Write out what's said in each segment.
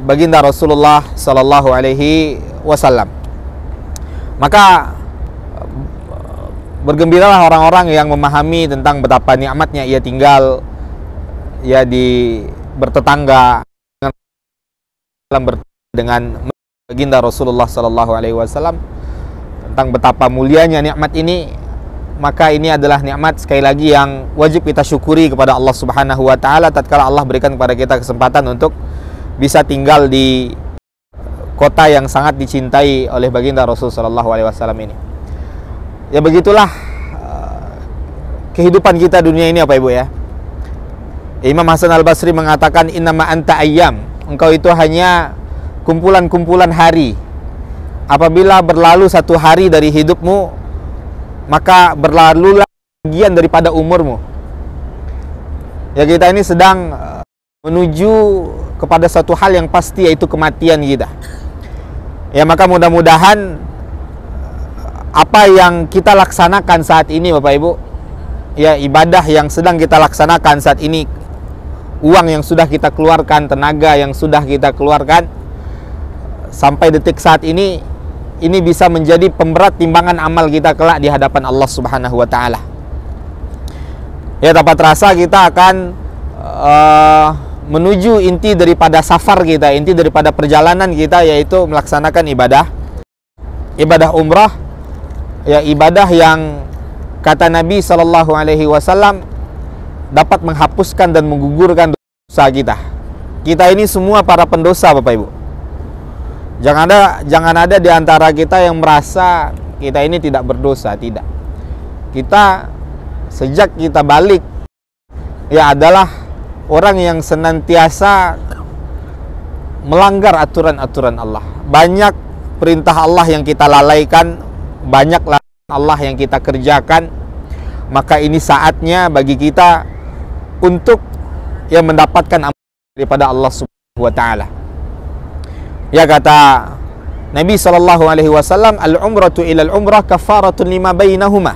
baginda Rasulullah Sallallahu Alaihi Wasallam. Maka bergembiralah orang-orang yang memahami tentang betapa nikmatnya ia tinggal ya bertetangga dengan baginda Rasulullah Sallallahu Alaihi Wasallam, tentang betapa mulianya nikmat ini. Maka ini adalah nikmat sekali lagi yang wajib kita syukuri kepada Allah Subhanahu wa taala tatkala Allah berikan kepada kita kesempatan untuk bisa tinggal di kota yang sangat dicintai oleh baginda Rasul Sallallahu Alaihi Wasallam ini. Ya begitulah kehidupan kita dunia ini, Bapak Ibu ya. Imam Hasan Al-Basri mengatakan, innama anta ayyam, engkau itu hanya kumpulan-kumpulan hari. Apabila berlalu satu hari dari hidupmu, maka berlalulah bagian daripada umurmu. Ya, kita ini sedang menuju kepada satu hal yang pasti, yaitu kematian kita. Ya, maka mudah-mudahan apa yang kita laksanakan saat ini, Bapak Ibu, ya ibadah yang sedang kita laksanakan saat ini, uang yang sudah kita keluarkan, tenaga yang sudah kita keluarkan sampai detik saat ini bisa menjadi pemberat timbangan amal kita kelak di hadapan Allah Subhanahu wa taala. Ya, tanpa terasa kita akan menuju inti daripada safar kita, inti daripada perjalanan kita, yaitu melaksanakan ibadah umrah. Ya, ibadah yang kata Nabi Sallallahu Alaihi Wasallam dapat menghapuskan dan menggugurkan dosa kita. Kita ini semua para pendosa, Bapak Ibu. Jangan ada di antara kita yang merasa kita ini tidak berdosa, tidak. Kita sejak kita balik ya adalah orang yang senantiasa melanggar aturan-aturan Allah. Banyak perintah Allah yang kita lalaikan, banyak larangan Allah yang kita kerjakan. Maka ini saatnya bagi kita untuk ya mendapatkan amal daripada Allah Subhanahu wa taala. Ya, kata Nabi Sallallahu Alaihi Wasallam, al-umratu ilal umrah kafaratun lima bainahuma.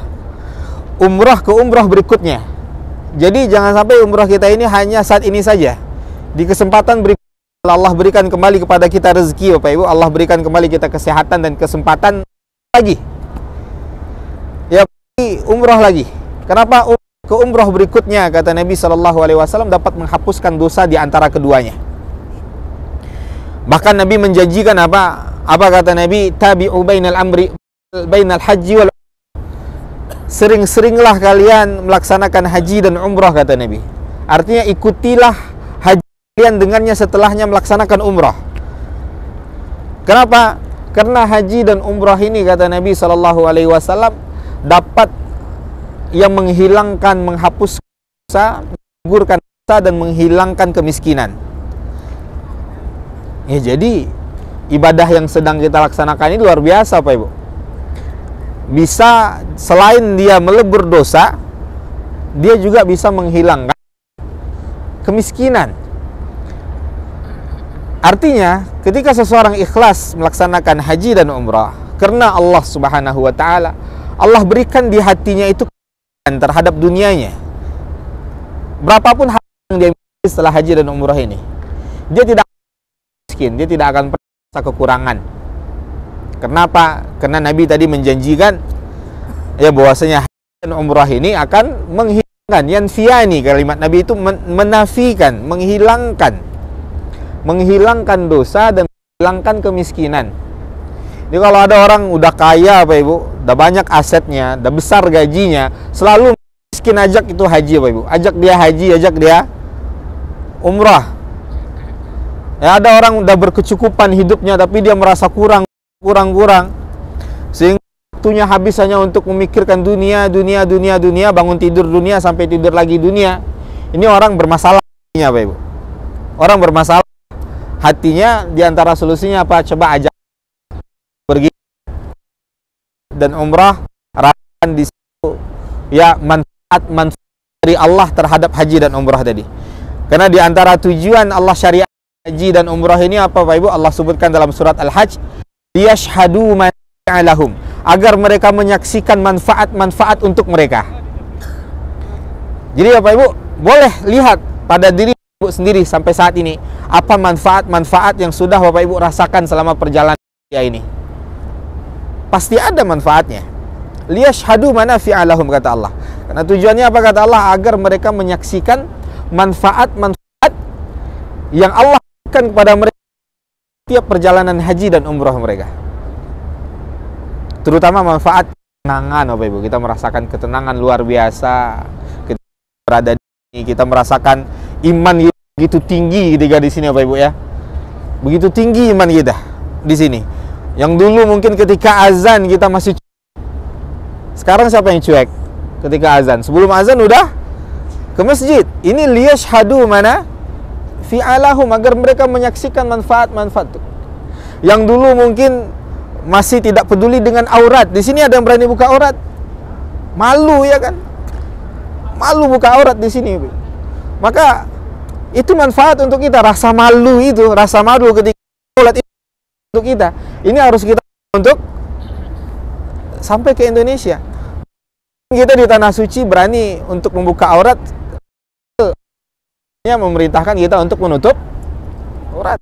Umrah ke umrah berikutnya. Jadi jangan sampai umrah kita ini hanya saat ini saja. Di kesempatan berikutnya Allah berikan kembali kepada kita rezeki, Bapak Ibu, Allah berikan kembali kita kesehatan dan kesempatan lagi. Ya, umrah lagi. Kenapa ke umrah berikutnya, kata Nabi Sallallahu Alaihi Wasallam, dapat menghapuskan dosa di antara keduanya. Bahkan Nabi menjanjikan apa kata Nabi? Tabi'u bainal haji wal sering-seringlah kalian melaksanakan haji dan umrah, kata Nabi. Artinya ikutilah haji kalian dengannya setelahnya melaksanakan umrah. Kenapa? Karena haji dan umrah ini, kata Nabi Sallallahu Alaihi Wasallam, dapat yang menghilangkan, menghapus dosa, menggugurkan dosa dan menghilangkan kemiskinan. Ya, jadi ibadah yang sedang kita laksanakan ini luar biasa, Pak Ibu. Bisa selain dia melebur dosa, dia juga bisa menghilangkan kemiskinan. Artinya, ketika seseorang ikhlas melaksanakan haji dan umrah karena Allah Subhanahu wa taala, Allah berikan di hatinya itu terhadap dunianya. Berapapun hal yang dia miliki setelah haji dan umrah ini, dia tidak miskin, dia tidak akan merasa kekurangan. Kenapa? Karena Nabi tadi menjanjikan ya bahwasanya haji dan umrah ini akan menghilangkan, yanfiyani, kalimat Nabi itu menafikan, menghilangkan dosa dan menghilangkan kemiskinan. Jadi kalau ada orang udah kaya, Pak Ibu, udah banyak asetnya, udah besar gajinya, selalu miskin, ajak itu haji, Pak Ibu. Ajak dia haji, ajak dia umrah. Ya, ada orang udah berkecukupan hidupnya tapi dia merasa kurang. Sehingga waktunya habis hanya untuk memikirkan dunia, bangun tidur dunia, sampai tidur lagi dunia. Ini orang bermasalah hatinya, Pak Ibu. Orang bermasalah hatinya, diantara solusinya apa? Coba ajak pergi dan umrah, rasakan di situ ya manfaat dari Allah terhadap haji dan umrah tadi. Karena di antara tujuan Allah syariat haji dan umrah ini apa, Pak Ibu? Allah sebutkan dalam surat Al-Hajj, liyashhadu manafi'a lahum, agar mereka menyaksikan manfaat-manfaat untuk mereka. Jadi Bapak Ibu boleh lihat pada diri Ibu sendiri sampai saat ini, apa manfaat-manfaat yang sudah Bapak Ibu rasakan selama perjalanan ini? Pasti ada manfaatnya. Liyashhadu manafi'a lahum, kata Allah. Karena tujuannya apa, kata Allah? Agar mereka menyaksikan manfaat-manfaat yang Allah berikan kepada mereka setiap perjalanan haji dan umrah mereka. Terutama manfaat ketenangan, Bapak Ibu. Kita merasakan ketenangan luar biasa ketika berada di sini. Kita merasakan iman begitu tinggi ketika di sini, Bapak Ibu ya. Begitu tinggi iman kita di sini. Yang dulu mungkin ketika azan kita masih cuek. Sekarang siapa yang cuek ketika azan? Sebelum azan udah ke masjid. Ini liyashhadu mana fi'alahum, agar mereka menyaksikan manfaat-manfaat. Yang dulu mungkin masih tidak peduli dengan aurat. Di sini ada yang berani buka aurat. Malu ya kan? Malu buka aurat di sini. Maka itu manfaat untuk kita. Rasa malu itu, rasa malu ketika sholat itu untuk kita. Ini harus kita untuk sampai ke Indonesia. Kita di tanah suci berani untuk membuka aurat, memerintahkan kita untuk menutup aurat.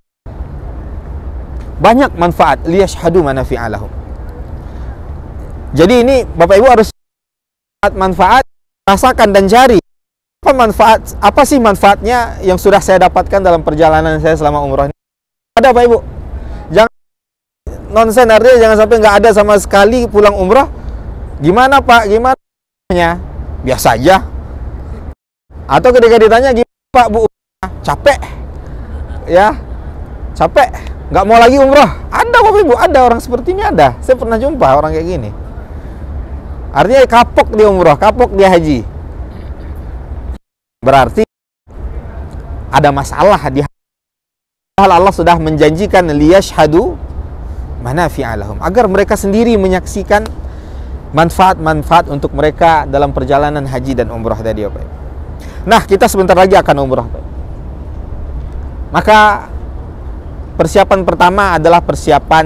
Banyak manfaat. Liyashhadu manafi'a lahum. Jadi ini Bapak Ibu harus manfaat, rasakan dan cari. Apa sih manfaatnya yang sudah saya dapatkan dalam perjalanan saya selama umroh ini? Ada, Pak Ibu. Jangan nonsen, artinya jangan sampai nggak ada sama sekali pulang umroh. Gimana Pak? Gimana? Biasa aja. Atau ketika ditanya, gimana Pak, Bu? Capek. Ya, capek. Nggak mau lagi umroh. Ada, Bapak Ibu. Ada orang seperti ini, ada. Saya pernah jumpa orang kayak gini. Artinya kapok dia umroh, kapok dia haji. Berarti ada masalah di hal. Allah sudah menjanjikan liyashhadu manafi'a lahum, agar mereka sendiri menyaksikan manfaat-manfaat untuk mereka dalam perjalanan haji dan umrah tadi, Pak. Nah, kita sebentar lagi akan umrah, Pak. Maka persiapan pertama adalah persiapan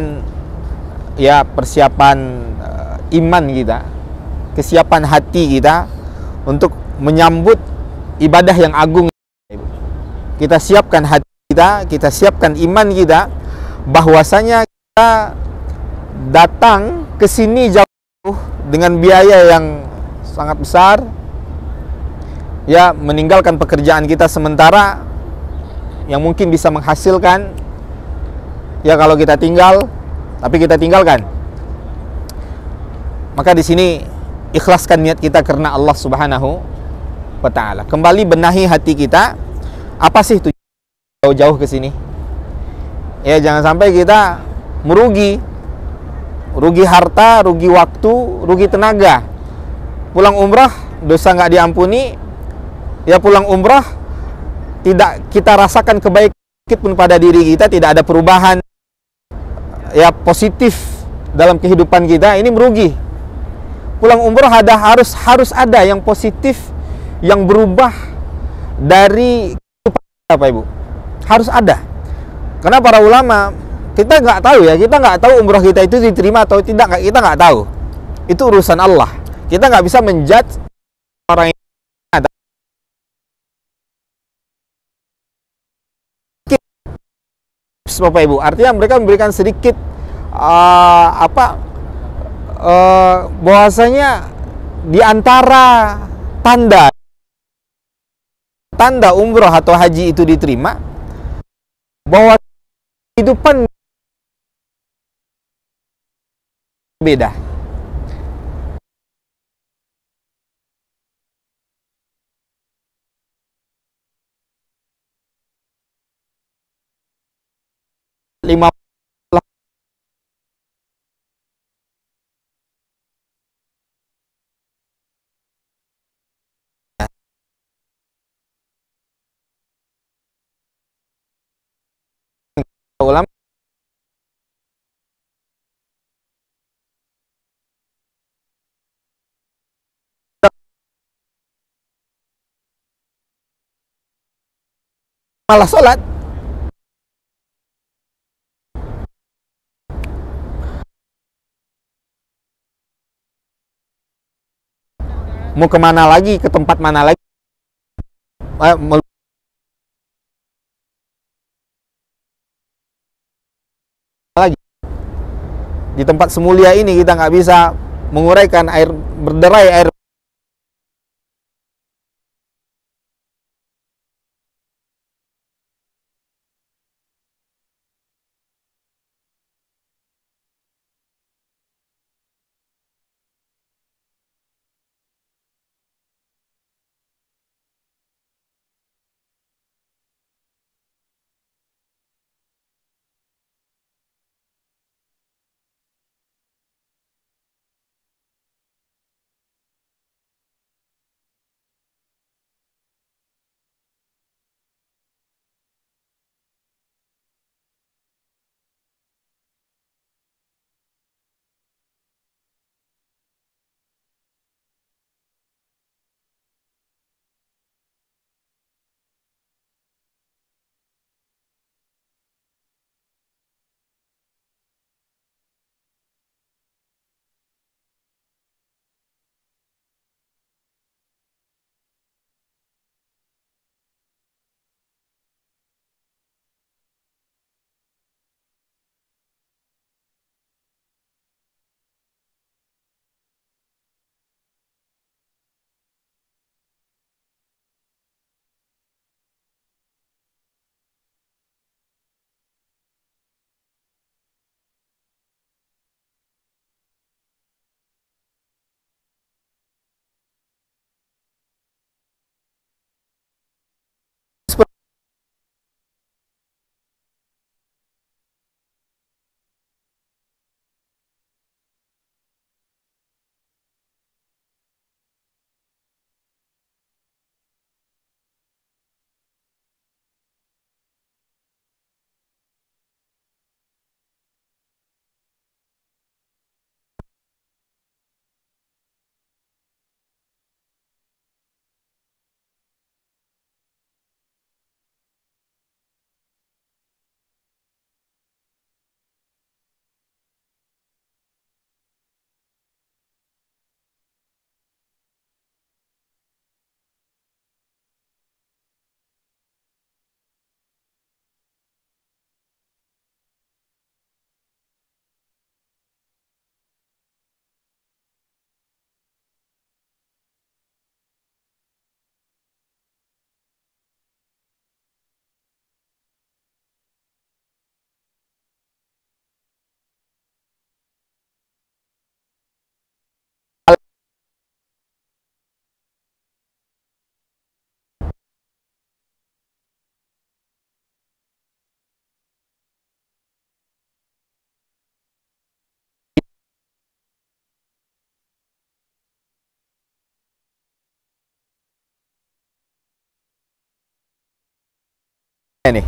iman kita, kesiapan hati kita untuk menyambut ibadah yang agung. Kita siapkan hati kita siapkan iman kita, bahwasanya kita datang ke sini jauh dengan biaya yang sangat besar, ya, meninggalkan pekerjaan kita sementara yang mungkin bisa menghasilkan, ya, kalau kita tinggal, tapi kita tinggalkan. Maka di sini ikhlaskan niat kita karena Allah Subhanahu wa ta'ala. Kembali benahi hati kita. Apa sih tujuan jauh-jauh ke sini? Ya, jangan sampai kita merugi harta, rugi waktu, rugi tenaga. Pulang umrah dosa nggak diampuni. Ya, pulang umrah tidak kita rasakan kebaikan sedikit pun pada diri kita, tidak ada perubahan ya positif dalam kehidupan kita. Ini merugi. Pulang umrah harus ada yang positif, yang berubah dari apa, Ibu? Harus ada. Karena para ulama, kita nggak tahu ya, kita nggak tahu umrah kita itu diterima atau tidak, kita nggak tahu. Itu urusan Allah. Kita nggak bisa menjudge orang yang Bapak Ibu. Artinya mereka memberikan sedikit bahwasanya di antara tanda umroh atau haji itu diterima, bahwa kehidupan beda. Lima ulama malah sholat. Mau kemana lagi, ke tempat mana lagi, Di tempat semulia ini kita nggak bisa menguraikan air berderai air. Nih.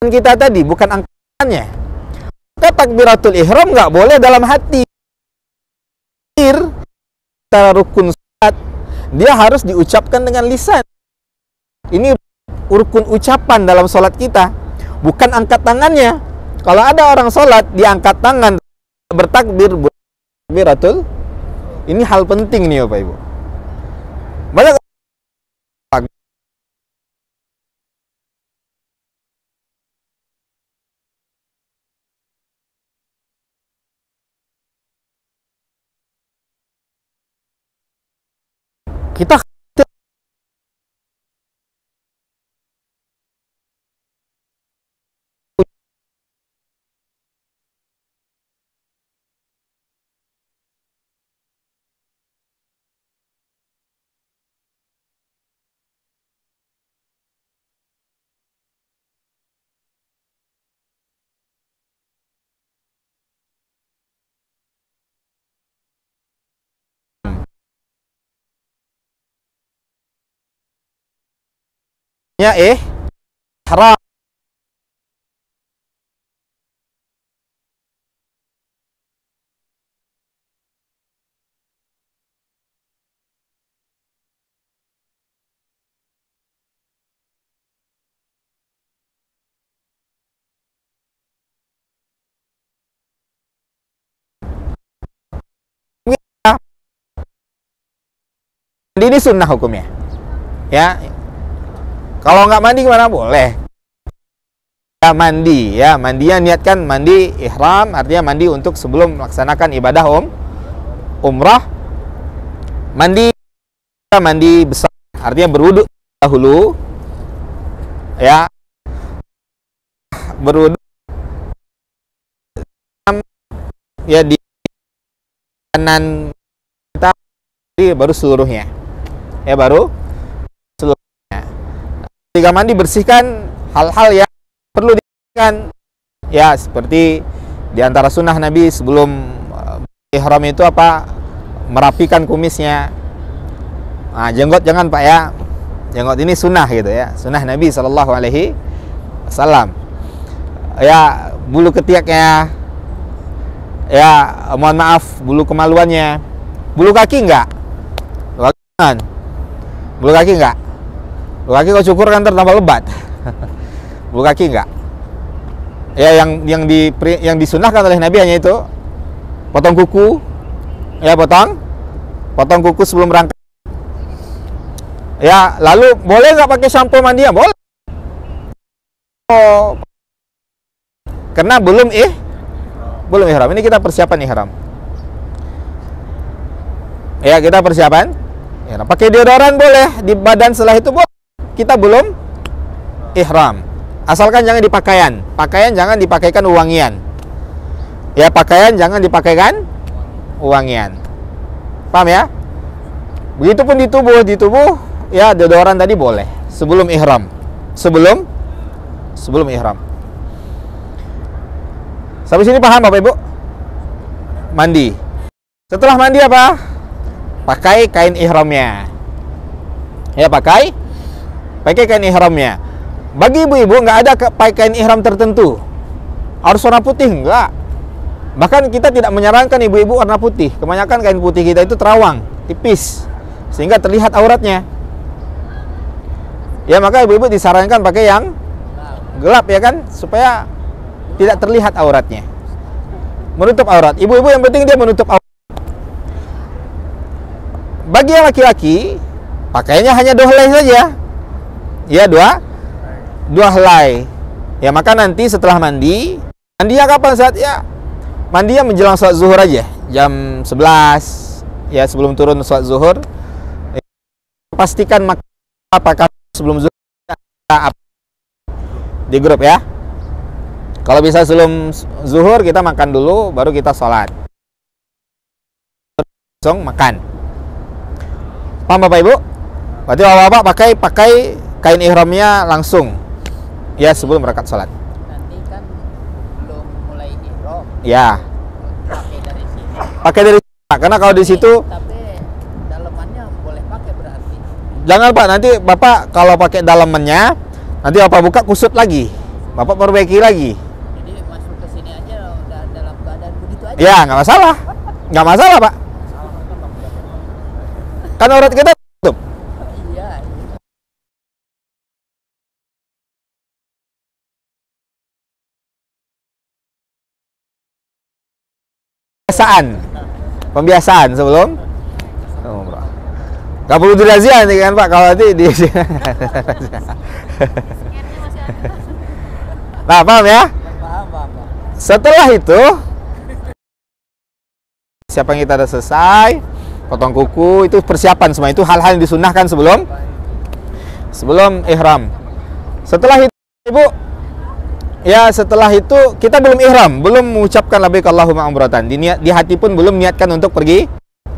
Kita tadi bukan angkatannya. Kita takbiratul ihram nggak boleh dalam hati. Secara rukun salat dia harus diucapkan dengan lisan. Ini rukun ucapan dalam sholat kita, bukan angkat tangannya. Kalau ada orang sholat diangkat tangan bertakbir, takbiratul, ini hal penting nih Bapak Ibu. Banyak kita ya haram. Ini sunnah hukumnya. Ya. Kalau nggak mandi gimana? Boleh. Ya, mandinya niatkan mandi ihram, artinya mandi untuk sebelum melaksanakan ibadah umrah. Mandi besar, artinya berwudu dahulu. Ya. Berwudu ya di kanan kita, baru seluruhnya. Ya, baru seluruhnya. Ketika mandi bersihkan hal-hal yang perlu dibersihkan. Ya, seperti diantara sunnah Nabi sebelum ihram itu apa? Merapikan kumisnya. Nah, jenggot jangan Pak ya. Jenggot ini sunnah gitu ya. Sunnah Nabi SAW. Ya, bulu ketiaknya. Ya, mohon maaf, bulu kemaluannya. Bulu kaki enggak? Bulu kaki enggak? Bulu kaki kau cukur kan tambah lebat. Bulu kaki enggak? Ya, yang disunahkan oleh Nabi hanya itu potong kuku. Ya, potong kuku sebelum berangkat. Ya, lalu boleh nggak pakai sampo mandi? Ya, boleh. Oh, karena belum ihram. Ini kita persiapan ihram. Ya, kita persiapan ihram. Pakai deodoran boleh di badan, setelah itu boleh. Kita belum ihram. Asalkan jangan di pakaian. Pakaian jangan dipakaikan wangian. Ya, pakaian jangan dipakaikan wangian. Paham ya? Begitupun di tubuh ya deodoran tadi boleh sebelum ihram. Sebelum ihram. Sampai sini paham Bapak Ibu? Mandi. Setelah mandi apa? Pakai kain ihramnya. Ya, pakai kain ihramnya. Bagi ibu-ibu nggak ada pakai kain ihram tertentu. Harus warna putih, enggak. Bahkan kita tidak menyarankan ibu-ibu warna putih. Kebanyakan kain putih kita itu terawang, tipis, sehingga terlihat auratnya. Ya, maka ibu-ibu disarankan pakai yang gelap ya kan, supaya tidak terlihat auratnya. Menutup aurat. Ibu-ibu yang penting dia menutup aurat. Bagi yang laki-laki, pakainya hanya 2 helai saja. Ya, dua helai. Ya, maka nanti setelah mandinya kapan saat ya? Mandinya menjelang sholat zuhur aja, jam 11. Ya, sebelum turun sholat zuhur. Ya, pastikan apakah sebelum zuhur di grup ya. Kalau bisa sebelum zuhur kita makan dulu, baru kita sholat. Langsung makan. Paham Bapak Ibu? Berarti bapak-bapak pakai kain ihramnya langsung. Ya, sebelum berangkat sholat. Nanti kan belum mulai ihram. Ya. Pakai dari sini. Pakai dari sini. Karena kalau di situ tapi dalamannya boleh pakai berarti. Jangan Pak, nanti Bapak kalau pakai dalamannya, nanti Bapak buka kusut lagi. Bapak perbaiki lagi. Jadi masuk ke sini aja udah dalam keadaan begitu aja. Ya, nggak masalah. Nggak masalah, Pak. Kan aurat kita tutup. Iya. Pembiasaan sebelum umrah. Gak perlu dirazia nih kan Pak, kalau nanti di Nah, paham ya? Paham. Setelah itu siapa yang kita udah selesai, potong kuku, itu persiapan semua, itu hal-hal yang disunnahkan sebelum ihram. Setelah itu Ibu, ya setelah itu kita belum ihram, belum mengucapkan labbaik Allahumma umratan. Di hati pun belum niatkan untuk pergi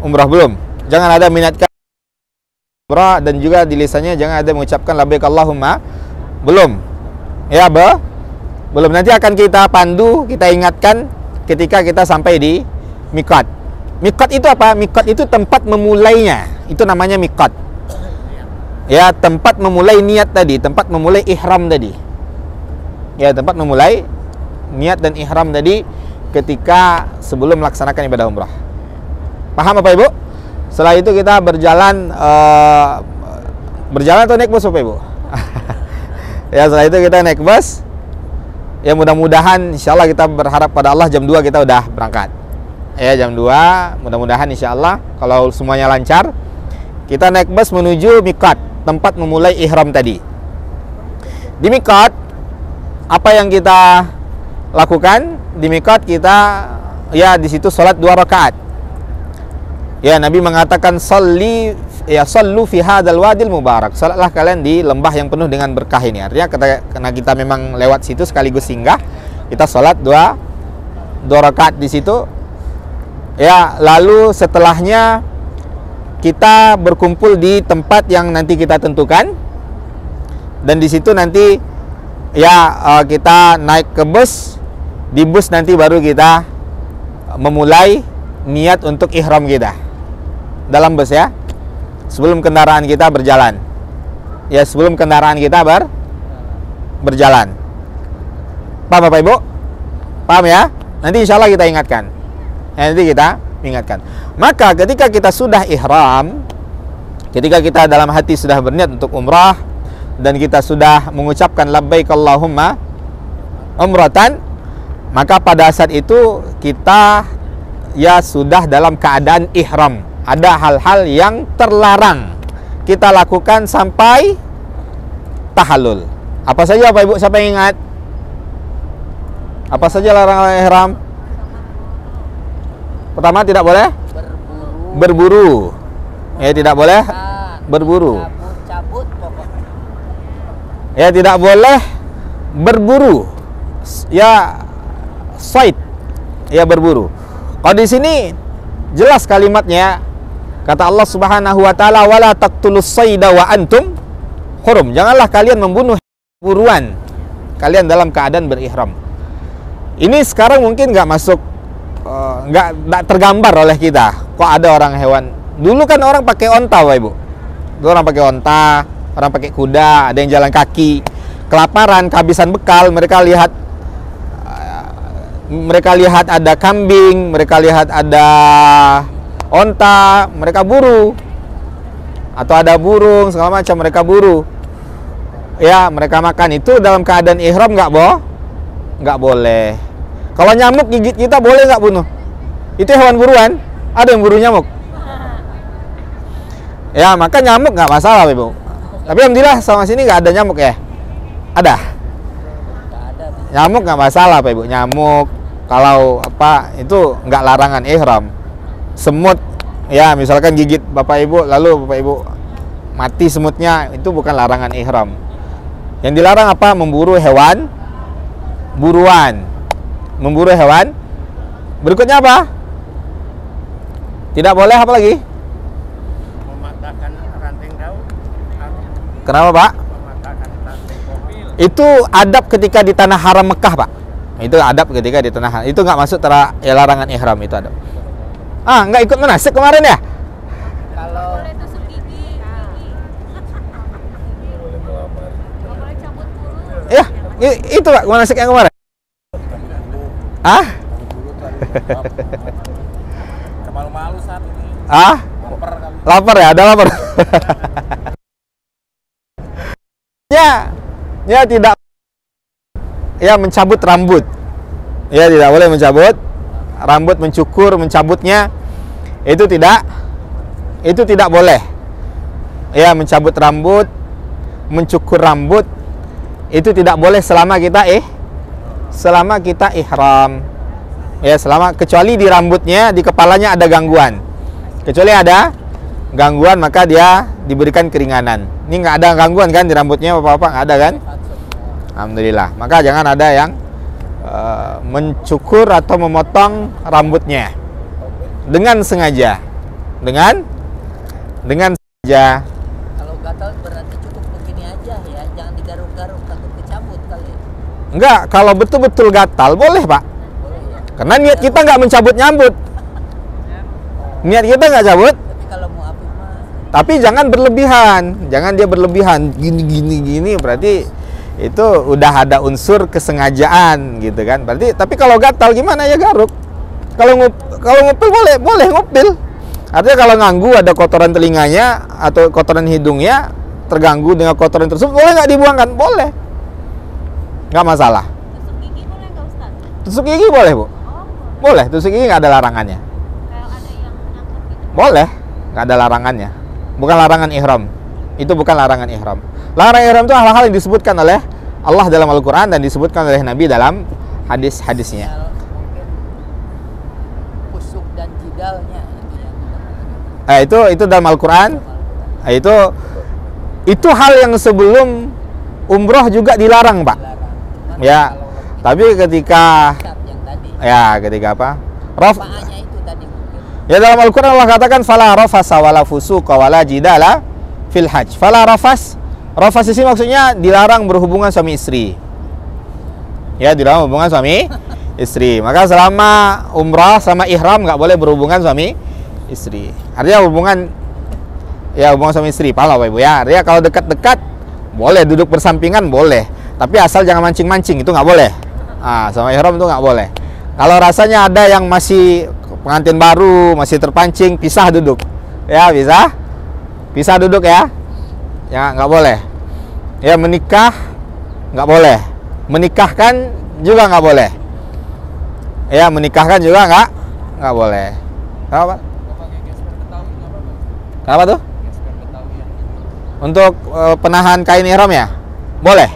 umrah, belum. Jangan ada niatkan umrah, dan juga di lisannya jangan ada mengucapkan labbaik Allahumma, belum. Ya, belum. Nanti akan kita pandu, kita ingatkan ketika kita sampai di miqat. Miqat itu apa? Miqat itu tempat memulainya. Itu namanya miqat. Ya, tempat memulai niat tadi, tempat memulai ihram tadi. Ya, tempat memulai niat dan ihram tadi ketika sebelum melaksanakan ibadah umrah. Paham Bapak Ibu? Setelah itu kita berjalan atau naik bus Bapak Ibu? Ya, setelah itu kita naik bus. Ya, mudah-mudahan insyaallah kita berharap pada Allah jam 2 kita udah berangkat. Ya, jam 2 mudah-mudahan insyaallah kalau semuanya lancar kita naik bus menuju miqat, tempat memulai ihram tadi. Di miqat, apa yang kita lakukan? Di miqat kita ya di situ salat 2 rakaat. Ya, Nabi mengatakan sallu fi hadzal wadil mubarak. Salatlah kalian di lembah yang penuh dengan berkah ini. Artinya karena kita memang lewat situ sekaligus singgah, kita salat 2 rakaat di situ. Ya, lalu setelahnya kita berkumpul di tempat yang nanti kita tentukan. Dan di situ nanti ya kita naik ke bus. Di bus nanti baru kita memulai niat untuk ihram kita. Dalam bus ya. Sebelum kendaraan kita berjalan. Ya, sebelum kendaraan kita berjalan. Paham Bapak Ibu? Paham ya? Nanti insya Allah kita ingatkan. Nanti kita ingatkan. Maka ketika kita sudah ihram, ketika kita dalam hati sudah berniat untuk umrah, dan kita sudah mengucapkan labbaik Allahumma umratan, maka pada saat itu kita ya sudah dalam keadaan ihram. Ada hal-hal yang terlarang kita lakukan sampai tahallul. Apa saja Bapak Ibu, siapa yang ingat? Apa saja larangan ihram? Pertama, tidak boleh berburu. Ya, tidak boleh berburu. Cabut pokoknya. Ya, tidak boleh berburu. Ya, said. Ya, berburu. Kalau di sini jelas kalimatnya, kata Allah Subhanahu wa taala, wala taqtulus sayda wa antum hurum. Janganlah kalian membunuh buruan kalian dalam keadaan berihram. Ini sekarang mungkin nggak masuk, nggak tergambar oleh kita. Kok ada orang hewan? Dulu kan orang pakai onta, Bapak Ibu. Dulu orang pakai onta, orang pakai kuda, ada yang jalan kaki. Kelaparan, kehabisan bekal, mereka lihat ada kambing, mereka lihat ada onta, mereka buru. Atau ada burung, segala macam mereka buru. Ya, mereka makan. Itu dalam keadaan ihram nggak boleh. Kalau nyamuk gigit kita boleh nggak bunuh? Itu hewan buruan. Ada yang buru nyamuk. Ya, maka nyamuk nggak masalah, Ibu. Tapi alhamdulillah sama sini nggak ada nyamuk ya. Ada? Nyamuk nggak masalah, Pak Ibu. Nyamuk kalau apa itu nggak larangan ihram. Semut ya, misalkan gigit Bapak Ibu lalu Bapak Ibu mati semutnya, itu bukan larangan ihram. Yang dilarang apa? Memburu hewan buruan. Memburu hewan. Berikutnya apa? Tidak boleh apa lagi? Mematahkan ranting daun. Kenapa, Pak? Mematahkan ranting mobil. Itu adab ketika di tanah haram Mekah, Pak. Itu adab ketika di tanah haram. Itu nggak masuk ya larangan ihram, itu adab. Nggak ikut manasik kemarin ya? Kalau Boleh tusuk gigi. Nggak boleh cabut bulu. Ya, itu Pak, manasik yang kemarin. Malu-malu saat ini. Lapar kali. Lapar ya, ada lapar. Ya tidak. Ya, mencabut rambut. Ya, tidak boleh mencabut rambut, mencukur, mencabutnya. Itu tidak boleh. Ya, mencabut rambut, mencukur rambut itu tidak boleh selama kita ihram. Ya, kecuali di rambutnya, di kepalanya ada gangguan. Kecuali ada gangguan, maka dia diberikan keringanan. Ini nggak ada gangguan kan di rambutnya, Bapak-bapak? Nggak ada kan? Alhamdulillah. Maka jangan ada yang mencukur atau memotong rambutnya dengan sengaja. Dengan sengaja. kalau gatal berarti cukup begini aja ya, jangan digaruk-garuk, takut kecabut kali. Enggak, kalau betul-betul gatal boleh, Pak. Boleh ya. Karena niat kita nggak mencabut nyambut. Niat kita nggak cabut. Tapi kalau mau api mah Tapi jangan berlebihan. Jangan dia berlebihan. Gini berarti itu udah ada unsur kesengajaan gitu kan. Berarti tapi kalau gatal gimana ya garuk. Kalau ngupil boleh ngupil. Artinya kalau nganggu ada kotoran telinganya atau kotoran hidungnya terganggu dengan kotoran tersebut, boleh nggak dibuangkan? Boleh. Nggak masalah. Tusuk gigi boleh nggak Ustaz? Tusuk gigi boleh, Bu. Oh, boleh. Boleh, tusuk gigi nggak ada larangannya. Kalau ada yang nyangkut gitu. Boleh, nggak ada larangannya. Bukan larangan ihram. Itu bukan larangan ihram. Larangan ihram itu hal-hal yang disebutkan oleh Allah dalam Al-Quran dan disebutkan oleh Nabi dalam hadis-hadisnya. Mungkin kusuk dan jidalnya itu yang Itu dalam Al-Quran. Itu hal yang sebelum umroh juga dilarang, Pak. dilarang. Ya. Tapi ketika Yang tadi ketika apa? paanya itu tadi mungkin. Ya, dalam Al-Quran Allah katakan fala rafasa wala fusuqa wala jidala fil hajj. Fala rafas di sini maksudnya dilarang berhubungan suami istri. Ya, dilarang berhubungan suami istri. Maka selama umrah sama ihram nggak boleh berhubungan suami istri. Artinya hubungan suami istri, paham Bapak Ibu ya. Artinya kalau dekat-dekat boleh, duduk bersampingan boleh. Tapi asal jangan mancing-mancing, itu nggak boleh. Sama ihram itu nggak boleh. Kalau rasanya ada yang masih pengantin baru, masih terpancing, pisah duduk. Ya, pisah duduk ya. Ya, nggak boleh. Ya, menikah nggak boleh. Menikahkan juga nggak boleh. Ya, menikahkan juga nggak boleh. Kenapa? Kenapa tuh? Untuk penahan kain ihram ya? Boleh.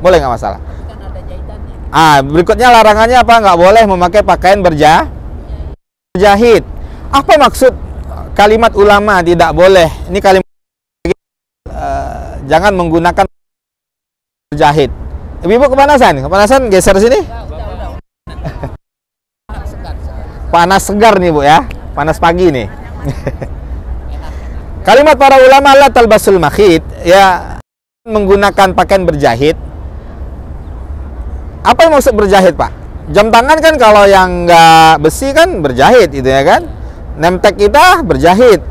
Boleh, nggak masalah. Kan ada jahitannya. Berikutnya larangannya apa? Nggak boleh memakai pakaian berjahit. Apa maksud kalimat ulama tidak boleh? Ini kalimat jangan menggunakan berjahit. Ibu kepanasan? Kepanasan geser sini. Udah. Segar. Panas segar nih Bu ya. Panas pagi nih. Kalimat para ulama la talbasul makhit, ya, menggunakan pakaian berjahit. Apa yang maksud berjahit, Pak? Jam tangan kan kalau yang nggak besi kan berjahit gitu ya kan? Nemtek kita berjahit.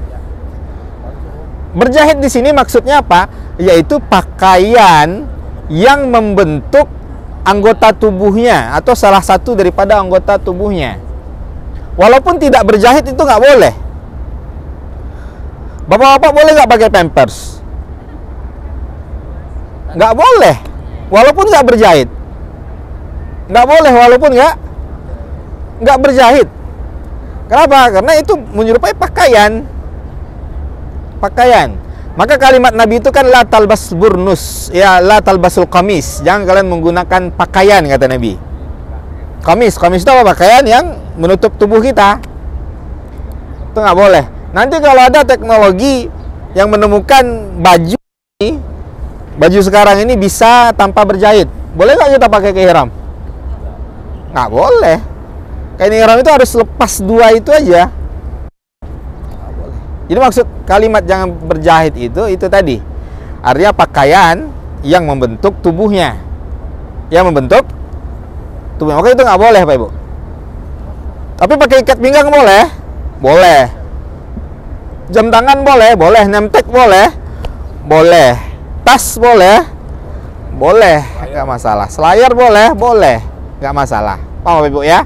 Berjahit di sini maksudnya apa? Yaitu pakaian yang membentuk anggota tubuhnya atau salah satu daripada anggota tubuhnya. Walaupun tidak berjahit itu nggak boleh. Bapak-bapak boleh nggak pakai pampers? Nggak boleh, walaupun nggak berjahit. Nggak boleh walaupun nggak berjahit. Kenapa? Karena itu menyerupai pakaian. Maka kalimat Nabi itu kan la talbas burnus, ya, la talbasul qamis. Jangan kalian menggunakan pakaian, kata Nabi. Qamis itu apa? Pakaian yang menutup tubuh kita. Itu nggak boleh. Nanti kalau ada teknologi yang menemukan baju sekarang ini bisa tanpa berjahit, boleh nggak kita pakai ke ihram? Nggak boleh. Kain ihram itu harus lepas dua itu aja. Nggak boleh. Jadi maksud kalimat jangan berjahit itu tadi. Artinya pakaian yang membentuk tubuhnya. Maka itu nggak boleh, Pak Ibu. Tapi pakai ikat pinggang boleh? Boleh. Jam tangan boleh? Boleh. Nemtek boleh? Boleh. Tas boleh? Boleh. Nggak masalah. Selayar boleh? Boleh. Nggak masalah. Paham, Bapak Ibu ya?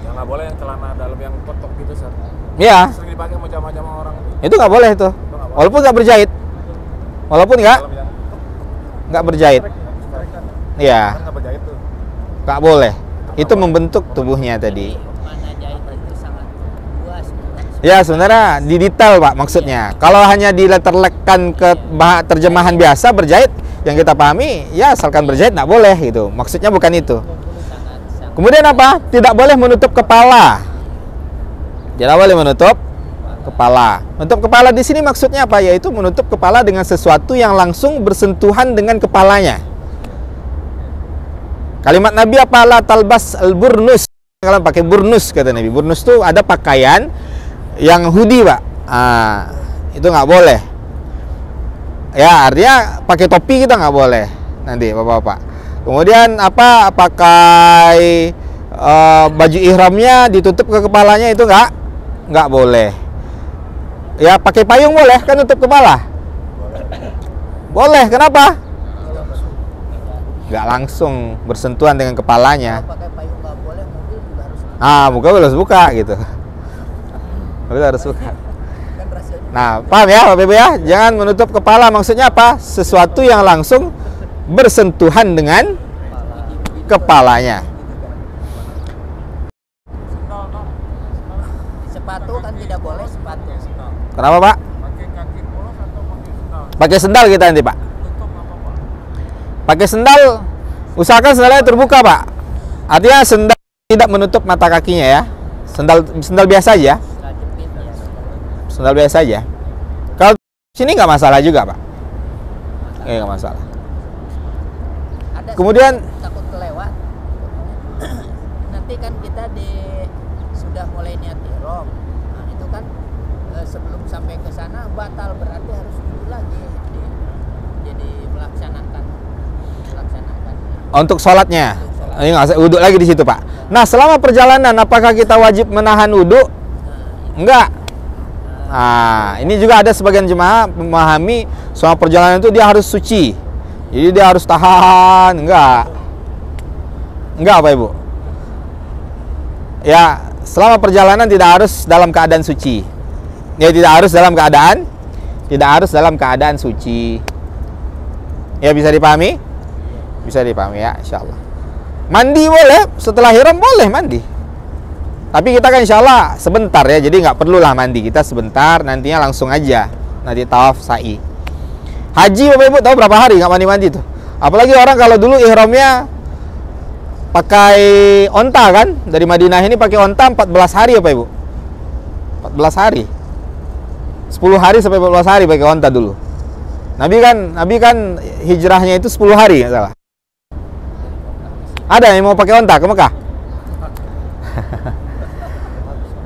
Yang nggak boleh yang celana dalam yang kotok gitu, Sir. Iya. Sering dipakai macam-macam orang Itu nggak boleh itu. Walaupun nggak berjahit. Walaupun nggak berjahit. Iya. Nggak berjahit tuh. Nggak boleh. Itu membentuk tubuhnya tadi. Mana jahitan itu sangat luas. Ya, sebenarnya di detail, Pak, maksudnya. Kalau hanya dileterlekkan ke terjemahan biasa berjahit, yang kita pahami, ya asalkan berjahit nggak boleh gitu. Maksudnya bukan itu. Kemudian apa? Tidak boleh menutup kepala. Tidak boleh menutup kepala. Menutup kepala di sini maksudnya apa? Yaitu menutup kepala dengan sesuatu yang langsung bersentuhan dengan kepalanya. Kalimat Nabi apa? La talbas al-burnus. Kalian pakai burnus, kata Nabi. Burnus itu ada pakaian yang hoodie, Pak. Itu nggak boleh. Ya, artinya pakai topi kita nggak boleh. Nanti, Bapak-bapak. Kemudian apa? Pakai baju ihramnya ditutup ke kepalanya itu nggak boleh. Ya, pakai payung boleh kan tutup kepala? Boleh. Kenapa? Nggak langsung bersentuhan dengan kepalanya. Kalau pakai payung nggak boleh, mobil juga harus. Mobil harus buka gitu. Mobil harus buka. Kan rasionya. Nah, paham ya Bapak Ibu ya? Jangan menutup kepala, maksudnya apa? Sesuatu yang langsung bersentuhan dengan kepalanya. Sepatu kan tidak boleh sepatu. Kenapa, Pak? Pakai kaki Pakai sendal kita nanti, Pak. Pakai sendal, usahakan sendalnya terbuka, Pak. Artinya sendal tidak menutup mata kakinya ya. Sendal biasa aja. Sendal biasa aja. Kalau sini nggak masalah juga, Pak. Nggak masalah. Ada Kemudian takut kelewat. Nanti kan kita sudah mulai niat ihram. Nah, itu kan sebelum sampai ke sana batal, berarti harus dulu lagi jadi melaksanakan. Untuk sholatnya. Ini nggak usah wudhu lagi di situ, Pak. Nah, selama perjalanan apakah kita wajib menahan wudhu? Enggak. Nah, ini juga ada sebagian jemaah memahami selama perjalanan itu dia harus suci. Jadi dia harus tahan. Enggak, Pak Ibu. Ya, selama perjalanan tidak harus dalam keadaan suci. Ya, tidak harus dalam keadaan suci. Ya, bisa dipahami? Bisa dipahami ya, insyaallah. Mandi boleh, setelah ihram boleh mandi. Tapi kita kan insyaallah sebentar ya, jadi nggak perlulah mandi. Kita sebentar, nantinya langsung aja. Nanti tawaf sa'i. Haji Bapak Ibu tahu berapa hari nggak mandi-mandi tuh? Apalagi orang kalau dulu ihramnya pakai onta kan? Dari Madinah ini pakai onta 14 hari ya Pak Ibu? 14 hari. 10 hari sampai 14 hari pakai onta dulu. Nabi kan hijrahnya itu 10 hari nggak salah. Ada yang mau pakai onta ke Mekah?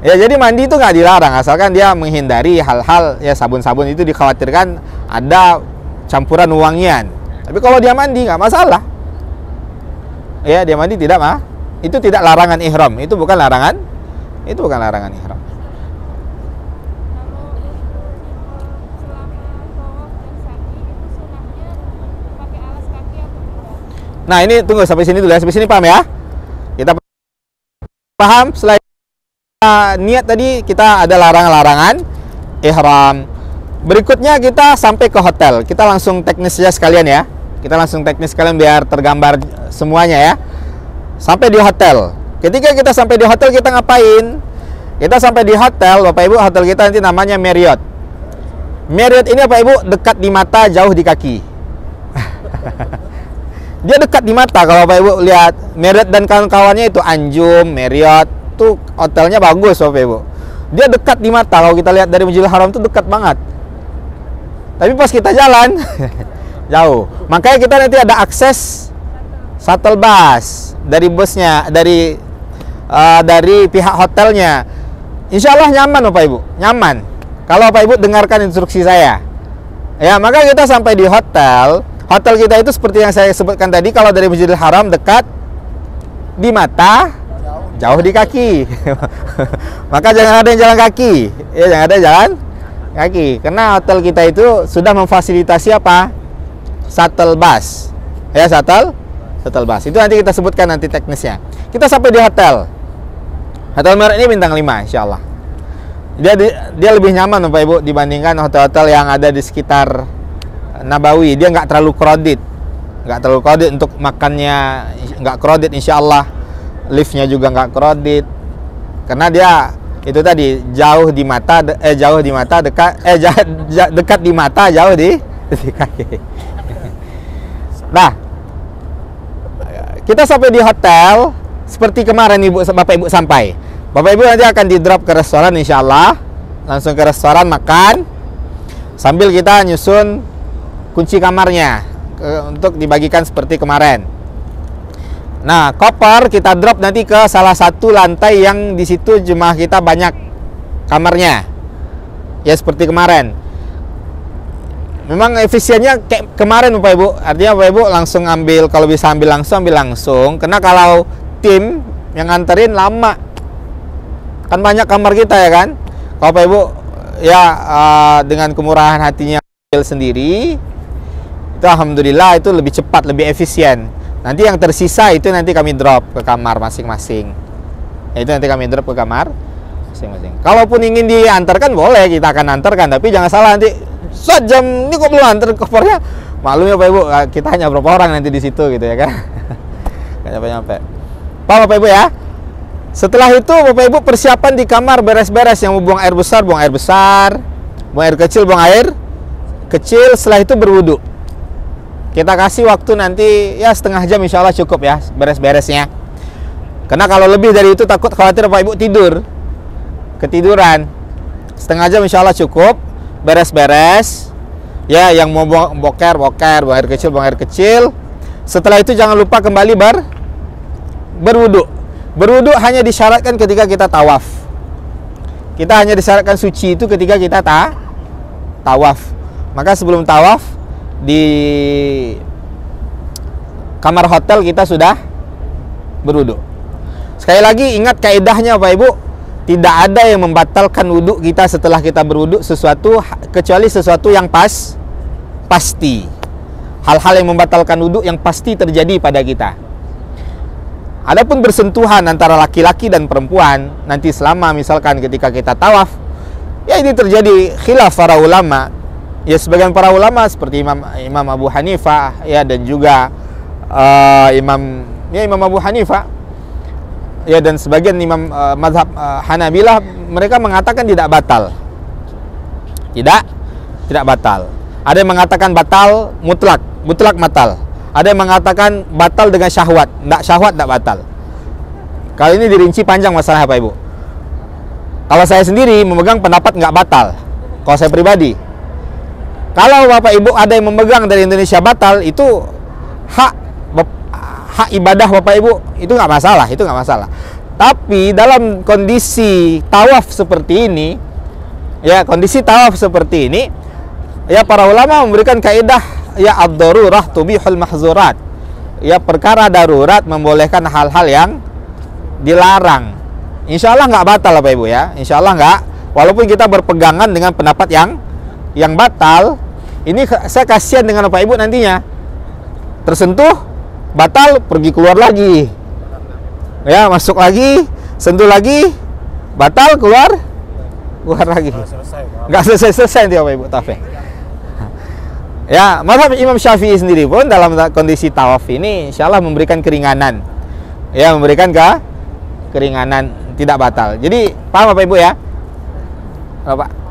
Ya, jadi mandi itu nggak dilarang, asalkan dia menghindari hal-hal ya, sabun-sabun itu dikhawatirkan ada campuran wangian. Tapi kalau dia mandi nggak masalah. Ya, dia mandi tidak itu tidak larangan ihram, itu bukan larangan ihram. Nah, ini tunggu sampai sini dulu ya. Sampai sini paham ya? Kita paham selain niat tadi kita ada larangan-larangan ihram. Berikutnya kita sampai ke hotel. Kita langsung teknis saja sekalian ya. Kita langsung teknis sekalian biar tergambar semuanya ya. Sampai di hotel. Ketika kita sampai di hotel kita ngapain? Kita sampai di hotel, Bapak Ibu, hotel kita nanti namanya Marriott. Marriott ini Bapak Ibu dekat di mata, jauh di kaki. Dia dekat di mata kalau Bapak Ibu lihat. Marriott dan kawan-kawannya itu Anjum, Marriott, tuh hotelnya bagus Bapak Ibu. Dia dekat di mata, kalau kita lihat dari Masjidil Haram tuh dekat banget. Tapi pas kita jalan jauh. Makanya kita nanti ada akses shuttle bus dari busnya, dari pihak hotelnya. Insya Allah nyaman Bapak Ibu, nyaman. Kalau Bapak Ibu dengarkan instruksi saya. Ya, maka kita sampai di hotel. Hotel kita itu seperti yang saya sebutkan tadi, kalau dari Masjidil Haram dekat di mata, jauh di kaki. Maka jangan ada yang jalan kaki. Ya, jangan ada jalan kaki. Karena hotel kita itu sudah memfasilitasi apa? Shuttle bus. Ya, shuttle bus. Itu nanti kita sebutkan nanti teknisnya. Kita sampai di hotel. Hotel Marriott ini bintang 5 insyaallah. Dia lebih nyaman Bapak Ibu dibandingkan hotel-hotel yang ada di sekitar Nabawi. Dia nggak terlalu crowded. Untuk makannya nggak crowded insyaallah. Liftnya juga nggak crowded. Karena dia itu tadi jauh di mata dekat di mata, jauh di kaki. Nah, kita sampai di hotel seperti kemarin Bapak Ibu sampai. Bapak Ibu nanti akan di drop ke restoran insyaallah. Langsung ke restoran makan. Sambil kita nyusun kunci kamarnya untuk dibagikan seperti kemarin. Nah, koper kita drop nanti ke salah satu lantai yang di situ jemaah kita banyak kamarnya. Ya seperti kemarin. Memang efisiennya kayak kemarin Bapak Ibu. Artinya Bapak Ibu langsung ambil, kalau bisa ambil langsung. Karena kalau tim yang nganterin lama. Kan banyak kamar kita ya kan. Kalau Bapak Ibu ya dengan kemurahan hatinya ambil sendiri, itu alhamdulillah itu lebih cepat, lebih efisien. Nanti yang tersisa itu nanti kami drop ke kamar masing-masing. Itu nanti kami drop ke kamar masing-masing. Kalaupun ingin diantarkan boleh, kita akan antarkan. Tapi jangan salah nanti sejam ini kok belum antar kopernya. Maklum ya Bapak Ibu, kita hanya berapa orang nanti di situ gitu ya kan. Gak nyampe. Paham Bapak Ibu ya? Setelah itu Bapak Ibu persiapan di kamar beres-beres. Yang mau buang air besar, buang air besar. Buang air kecil, buang air kecil, setelah itu berwudu. Kita kasih waktu nanti ya setengah jam, insya Allah cukup ya beres-beresnya. Karena kalau lebih dari itu takut khawatir Bapak Ibu ketiduran. Setengah jam insya Allah cukup, beres-beres. Ya, yang mau boker, buang air kecil. Setelah itu jangan lupa kembali berwudu. Berwudu hanya disyaratkan ketika kita tawaf. Kita hanya disyaratkan suci itu ketika kita tawaf. Maka sebelum tawaf di kamar hotel kita sudah berwudu. Sekali lagi ingat kaidahnya Bapak Ibu, tidak ada yang membatalkan wudu kita setelah kita berwudu kecuali sesuatu yang pasti. Hal-hal yang membatalkan wudu yang pasti terjadi pada kita. Adapun bersentuhan antara laki-laki dan perempuan nanti selama misalkan ketika kita tawaf, ya ini terjadi khilaf para ulama. Ya sebagian para ulama seperti Imam Abu Hanifah ya, dan juga Imam Abu Hanifah ya, dan sebagian imam mazhab Hanabilah, mereka mengatakan tidak batal. Tidak batal. Ada yang mengatakan batal mutlak batal. Ada yang mengatakan batal dengan syahwat. Syahwat tidak batal. Kali ini dirinci panjang masalah Bapak Ibu. Kalau saya sendiri memegang pendapat nggak batal. Kalau saya pribadi. Kalau Bapak Ibu ada yang memegang dari Indonesia batal, itu hak ibadah Bapak Ibu, itu nggak masalah. Tapi dalam kondisi tawaf seperti ini, ya para ulama memberikan kaidah ya ad-darurah tubihul mahzurat. Ya yang darurat membolehkan hal-hal yang dilarang. Insya Allah nggak batal Bapak Ibu ya. Insya Allah nggak. Walaupun kita berpegangan dengan pendapat yang batal, ini saya kasihan dengan Bapak Ibu nantinya tersentuh, batal, pergi keluar lagi, ya masuk lagi, sentuh lagi, batal, keluar lagi, nggak selesai nanti Bapak Ibu tawaf. Ya, mazhab Imam Syafi'i sendiri pun dalam kondisi tawaf ini insya Allah memberikan keringanan, ya memberikan keringanan, tidak batal. Jadi paham Bapak Ibu ya, Bapak?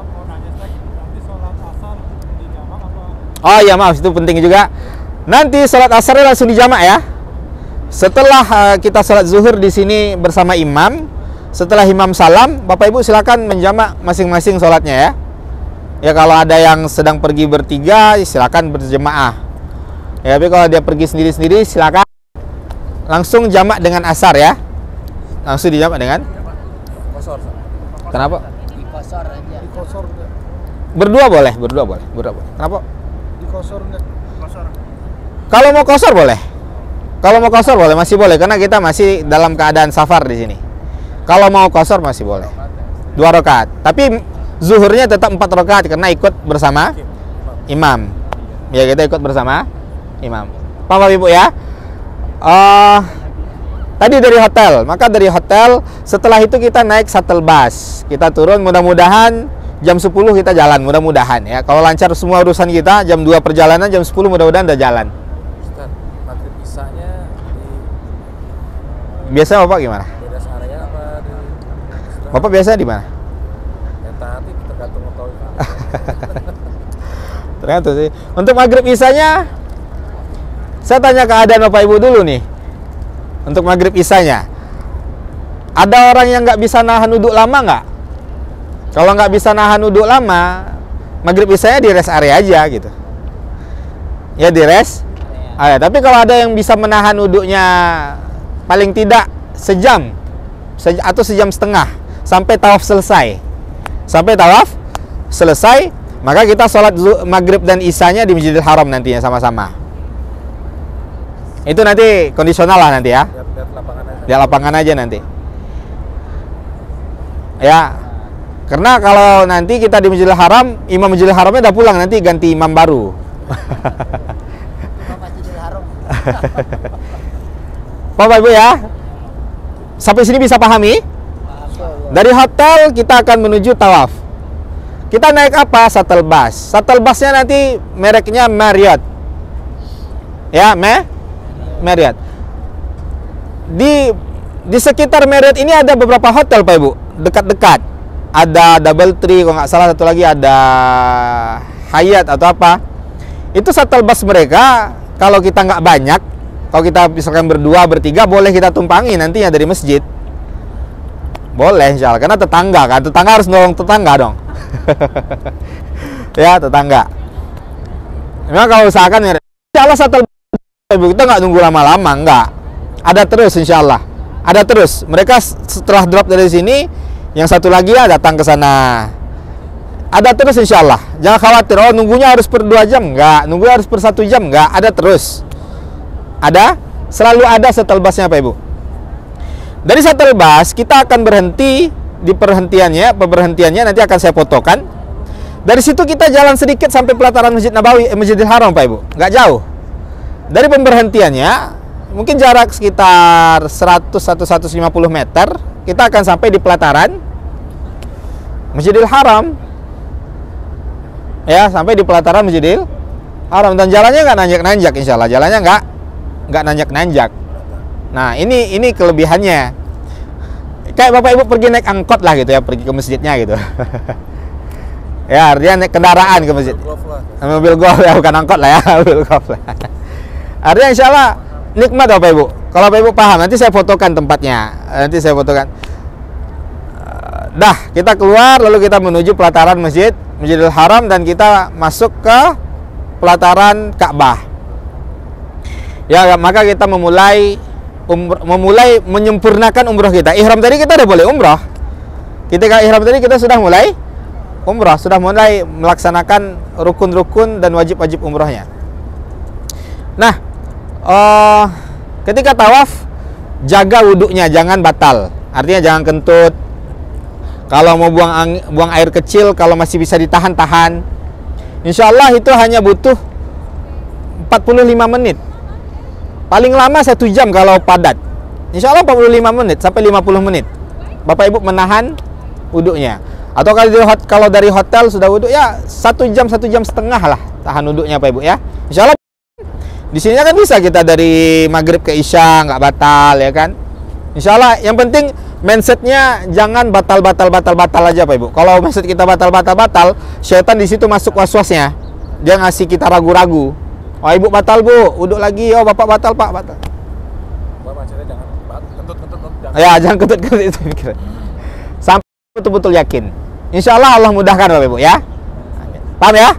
Oh iya maaf, itu penting juga. Nanti sholat asar langsung dijamak ya. Setelah kita sholat zuhur di sini bersama imam, setelah imam salam, Bapak Ibu silakan menjamak masing-masing sholatnya ya. Ya kalau ada yang sedang pergi bertiga, silakan berjemaah. Ya, tapi kalau dia pergi sendiri-sendiri, silakan langsung jamak dengan asar ya. Langsung dijamak dengan Kosor. Kenapa? Dikosor aja. Berdua boleh. Kenapa? Kosor enggak? Kalau mau kosor boleh, masih boleh karena kita masih dalam keadaan safar di sini. Kalau mau kosor masih boleh. 2 rakaat. Tapi zuhurnya tetap 4 rakaat karena ikut bersama imam. Ya kita ikut bersama imam. Paham Bapak Ibu ya? Tadi dari hotel, maka dari hotel setelah itu kita naik shuttle bus. Kita turun, mudah-mudahan jam 10 kita jalan, mudah-mudahan ya. Kalau lancar semua urusan kita, jam 2 perjalanan, jam 10 mudah-mudahan udah jalan. Ustaz, maghrib isanya Biasa Bapak gimana? beda area apa di Bapak biasa di mana? yang tadi tergantung tahu. Ternyata sih. Untuk maghrib isanya, saya tanya keadaan Bapak Ibu dulu nih. Untuk maghrib isanya, ada orang yang nggak bisa nahan wudhu lama nggak? Kalau nggak bisa nahan wudhu lama, maghrib isanya di rest area aja gitu. Ya di rest area. Tapi kalau ada yang bisa menahan wudhunya paling tidak sejam atau sejam setengah sampai tawaf selesai, maka kita sholat maghrib dan isanya di Masjidil Haram nantinya sama-sama. Itu nanti kondisional lah nanti ya. Di lapangan aja nanti. Ya. Karena kalau nanti kita di Masjidil Haram, imam Masjidil Haramnya udah pulang, nanti ganti imam baru. Masjidil Haram. Bapak Ibu ya, sampai sini bisa pahami? Dari hotel kita akan menuju tawaf. Kita naik apa? Shuttle bus. Shuttle busnya nanti mereknya Marriott. Ya, Marriott. Di sekitar Marriott ini ada beberapa hotel Pak Ibu, dekat-dekat. Ada Double Tree, kalau nggak salah satu lagi ada Hayat atau apa, itu shuttle bus mereka kalau kita nggak banyak, kalau kita misalkan berdua bertiga, boleh kita tumpangi nantinya dari masjid. Boleh insya Allah, karena tetangga kan, tetangga harus nolong tetangga dong. Ya tetangga. Memang kalau usahakan ya, insya Allah shuttle bus kita nggak nunggu lama-lama, nggak. Ada terus insya Allah. Ada terus. Mereka setelah drop dari sini, yang satu lagi ya datang ke sana. Ada terus insya Allah. Jangan khawatir, oh nunggunya harus per 2 jam. Enggak. Nunggunya harus per 1 jam. Enggak. Ada terus. Ada. Selalu ada shuttle busnya Pak Ibu. Dari shuttle bus, kita akan berhenti di perhentiannya. Pemberhentiannya nanti akan saya fotokan. Dari situ kita jalan sedikit sampai pelataran Masjid Nabawi, Masjidil Haram Pak Ibu. Enggak jauh. Dari pemberhentiannya, mungkin jarak sekitar 100-150 meter, kita akan sampai di pelataran Masjidil Haram. Ya, sampai di pelataran Masjidil Haram. Dan jalannya nggak nanjak-nanjak insya Allah. Jalannya nggak nanjak-nanjak. Nah, ini kelebihannya. Kayak Bapak Ibu pergi naik angkot lah gitu ya, pergi ke masjidnya gitu. Ya, artinya naik kendaraan ke masjid. Mobil golf ya, bukan angkot lah ya, mobil golf lah. Artinya insya Allah nikmat Bapak Ibu. Kalau Bapak Ibu paham, nanti saya fotokan tempatnya. Nanti saya fotokan. Dah, kita keluar lalu kita menuju pelataran Masjidil Haram dan kita masuk ke pelataran Ka'bah. Ya, maka kita memulai menyempurnakan umroh kita. Ihram tadi kita udah boleh umroh. Ketika ihram tadi kita sudah mulai umroh, sudah mulai melaksanakan rukun-rukun dan wajib-wajib umrohnya. Nah, ketika tawaf, jaga wudhunya, jangan batal. Artinya jangan kentut. Kalau mau buang air kecil, kalau masih bisa ditahan-tahan. Insya Allah itu hanya butuh 45 menit. Paling lama 1 jam kalau padat. Insya Allah 45 menit sampai 50 menit. Bapak Ibu menahan wudhunya. Atau kalau dari hotel sudah wudhu, ya 1 jam 1,5 jam lah tahan wudhunya Bapak Ibu ya. Insya Allah di sini kan bisa kita dari maghrib ke isya nggak batal ya kan. Insya Allah yang penting mindsetnya jangan batal aja Pak Ibu. Kalau mindset kita batal, syaitan di situ masuk was-wasnya. Dia ngasih kita ragu-ragu. Oh ibu batal bu, uduk lagi. Oh bapak batal pak, batal. Jangan kentut. Ya jangan kentut itu pikiran. Sampai betul-betul yakin. Insya Allah Allah mudahkan Bapak Ibu ya. Paham ya?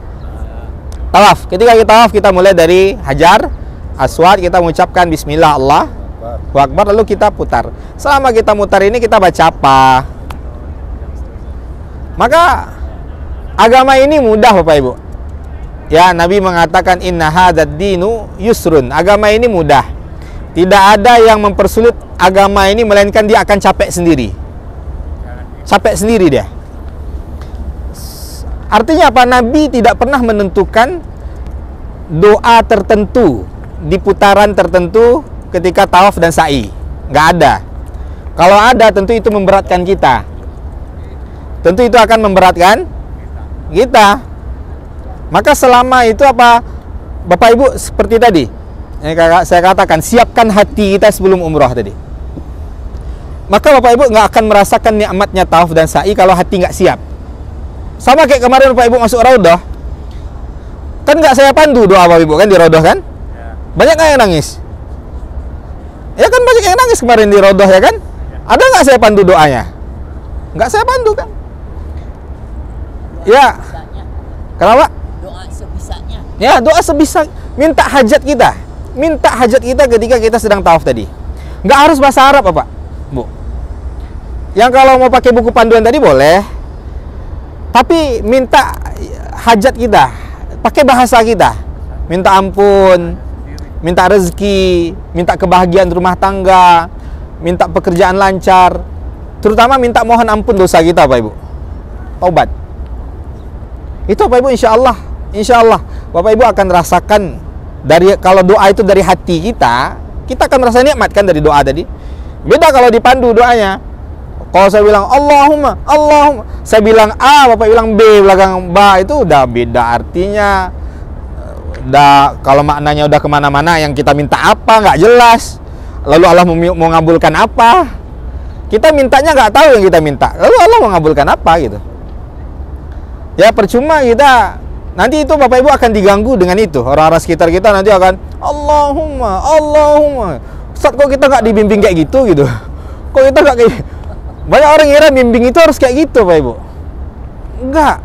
Tawaf. Ketika kita tawaf kita mulai dari Hajar Aswad, kita mengucapkan Bismillah Allahu Akbar, lalu kita putar. Selama kita mutar ini kita baca apa? Maka agama ini mudah Bapak Ibu. Ya, Nabi mengatakan inna hadzal dinu yusrun. Agama ini mudah. Tidak ada yang mempersulit agama ini, melainkan dia akan capek sendiri. Capek sendiri dia. Artinya apa? Nabi tidak pernah menentukan doa tertentu di putaran tertentu ketika tawaf dan sa'i. Nggak ada. Kalau ada tentu itu memberatkan kita. Tentu itu akan memberatkan kita. Maka selama itu apa? Bapak Ibu seperti tadi saya katakan, siapkan hati kita sebelum umroh tadi. Maka Bapak Ibu nggak akan merasakan nikmatnya tawaf dan sa'i kalau hati nggak siap. Sama kayak kemarin Bapak Ibu masuk Raudhah. Kan nggak saya pandu doa Bapak Ibu kan di Raudhah kan? Banyak nggak yang nangis? Ya kan banyak yang nangis kemarin di Raudhah ya kan? Ada nggak saya pandu doanya? Nggak saya pandu kan? Ya. Kenapa? Doa sebisanya. Ya doa sebisa. Minta hajat kita. Minta hajat kita ketika kita sedang tawaf tadi. Nggak harus bahasa Arab Bapak, Bu. Yang kalau mau pakai buku panduan tadi boleh. Tapi minta hajat kita, pakai bahasa kita. Minta ampun, minta rezeki, minta kebahagiaan rumah tangga, minta pekerjaan lancar. Terutama minta mohon ampun dosa kita Bapak Ibu. Taubat. Itu Bapak Ibu insya Allah Bapak Ibu akan rasakan dari, kalau doa itu dari hati kita akan merasa nikmat kan dari doa tadi. Beda kalau dipandu doanya. Kalau saya bilang Allahumma, saya bilang A, Bapak bilang B, belakang ba, itu udah beda artinya. Udah, kalau maknanya udah kemana-mana, yang kita minta apa nggak jelas. Lalu Allah mau ngabulkan apa? Kita mintanya nggak tahu yang kita minta. Lalu Allah mau ngabulkan apa gitu? Ya percuma kita nanti itu Bapak Ibu akan diganggu dengan itu. Orang-orang sekitar kita nanti akan Allahumma. Ustaz, kok kita nggak dibimbing kayak gitu? Kok kita nggak kayak... Banyak orang ngira bimbing itu harus kayak gitu, Bapak Ibu. Enggak.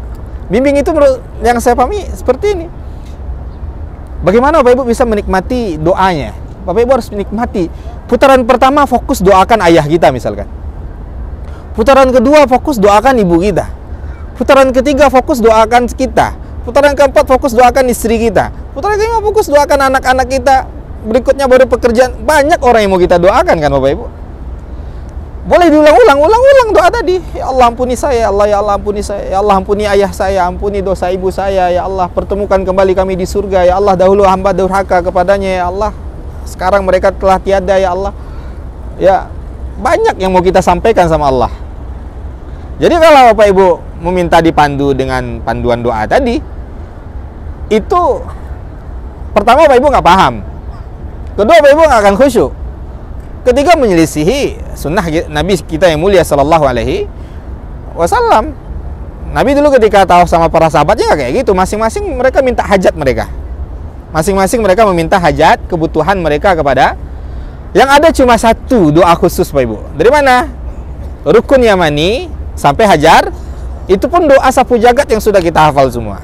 Bimbing itu menurut yang saya pahami seperti ini. Bagaimana Bapak Ibu bisa menikmati doanya? Bapak Ibu harus menikmati. Putaran pertama fokus doakan ayah kita misalkan. Putaran kedua fokus doakan ibu kita. Putaran ketiga fokus doakan kita. Putaran keempat fokus doakan istri kita. Putaran kelima fokus doakan anak-anak kita. Berikutnya baru pekerjaan. Banyak orang yang mau kita doakan kan Bapak Ibu. Boleh diulang-ulang doa tadi. Ya Allah ampuni saya, ya Allah, ya Allah ampuni saya. Ya Allah ampuni ayah saya, ampuni dosa ibu saya. Ya Allah pertemukan kembali kami di surga. Ya Allah dahulu hamba durhaka kepadanya. Ya Allah sekarang mereka telah tiada. Ya Allah. Ya banyak yang mau kita sampaikan sama Allah. Jadi kalau Bapak Ibu meminta dipandu dengan panduan doa tadi, itu pertama Bapak Ibu nggak paham. Kedua Bapak Ibu nggak akan khusyuk. Ketiga menyelisihi sunnah Nabi kita yang mulia sallallahu alaihi wasallam. Nabi dulu ketika tawaf sama para sahabatnya kayak gitu, masing-masing mereka minta hajat mereka. Masing-masing mereka meminta hajat, kebutuhan mereka kepada yang ada cuma satu doa khusus Bapak Ibu. Dari mana? Rukun Yamani sampai Hajar. Itu pun doa sapu jagat yang sudah kita hafal semua.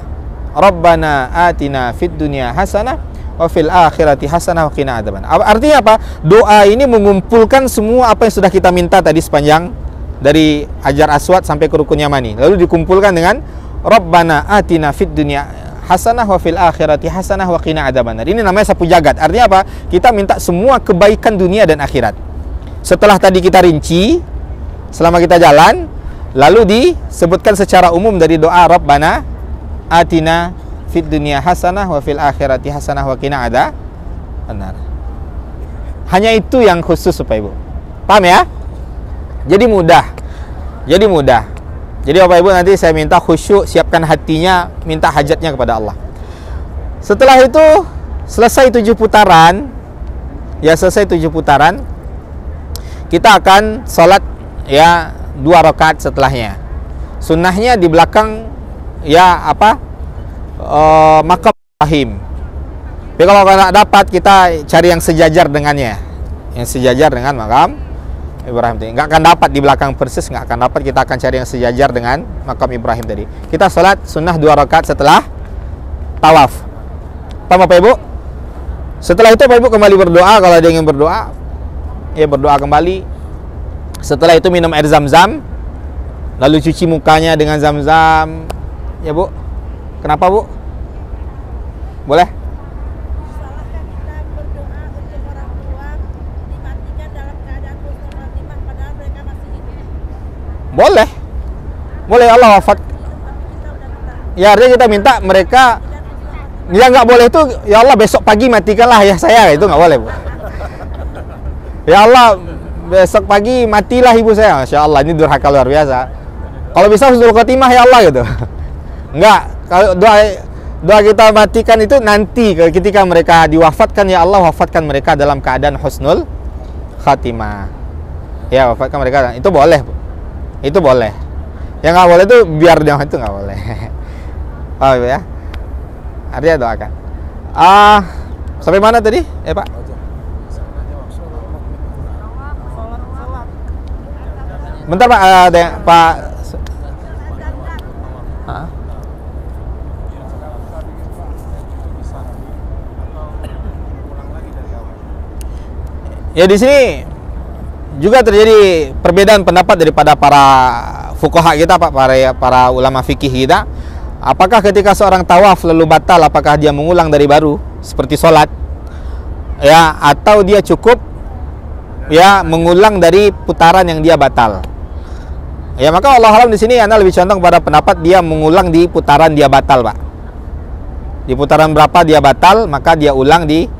Rabbana atina fid dunya hasanah wa fil akhirati hasanah wa qina adzaban. Artinya apa? Doa ini mengumpulkan semua apa yang sudah kita minta tadi sepanjang dari Hajar Aswad sampai ke Rukun Yamani. Lalu dikumpulkan dengan Rabbana atina fid dunya hasanah wa fil akhirati hasanah wa qina adzaban. Ini namanya sapu jagat. Artinya apa? Kita minta semua kebaikan dunia dan akhirat. Setelah tadi kita rinci selama kita jalan, lalu disebutkan secara umum dari doa Rabbana atina fid dunya hasanah wa fil akhirati hasanah wa qina adzabannar. Hanya itu yang khusus Bapak Ibu. Paham ya? Jadi mudah. Jadi Bapak Ibu nanti saya minta khusyuk, siapkan hatinya, minta hajatnya kepada Allah. Setelah itu selesai 7 putaran, kita akan sholat ya 2 rakaat setelahnya. Sunnahnya di belakang ya makam Ibrahim. Tapi kalau nggak dapat, kita cari yang sejajar dengannya, yang sejajar dengan makam Ibrahim tadi. Nggak akan dapat di belakang persis, nggak akan dapat. Kita akan cari yang sejajar dengan makam Ibrahim tadi. Kita sholat sunnah 2 rakaat setelah tawaf. Paham Bapak Ibu? Setelah itu Bapak Ibu kembali berdoa. Kalau ada yang ingin berdoa, ya berdoa kembali. Setelah itu minum air zam-zam, lalu cuci mukanya dengan zam-zam. Ya Bu, kenapa Bu? Boleh? Salahkah kita berdoa untuk orang tua dimatikan dalam keadaan husnul khotimah padahal mereka masih hidup? Boleh Allah wafat. Ya artinya kita minta mereka. Ya nggak boleh itu, ya Allah besok pagi matikanlah ayah saya, itu nggak boleh Bu. Ya Allah besok pagi matilah ibu saya. Masya Allah, ini durhaka luar biasa. Kalau bisa husnul khotimah ya Allah gitu. Enggak, kalau doa kita matikan itu nanti ketika mereka diwafatkan, ya Allah wafatkan mereka dalam keadaan husnul khatimah. Ya wafatkan mereka, itu boleh. Itu boleh. Yang nggak boleh itu biar dia itu nggak boleh. Oh ya. Artinya doakan. Sampai mana tadi? Pak. Bentar Pak, ada yang, Pak. Ya di sini juga terjadi perbedaan pendapat daripada para fuqaha kita Pak, para ulama fikih kita. Apakah ketika seorang tawaf lalu batal, apakah dia mengulang dari baru seperti sholat, ya, atau dia cukup ya mengulang dari putaran yang dia batal? Ya maka Allah alam di sini Anda lebih condong pada pendapat dia mengulang di putaran dia batal Pak. Di putaran berapa dia batal, maka dia ulang di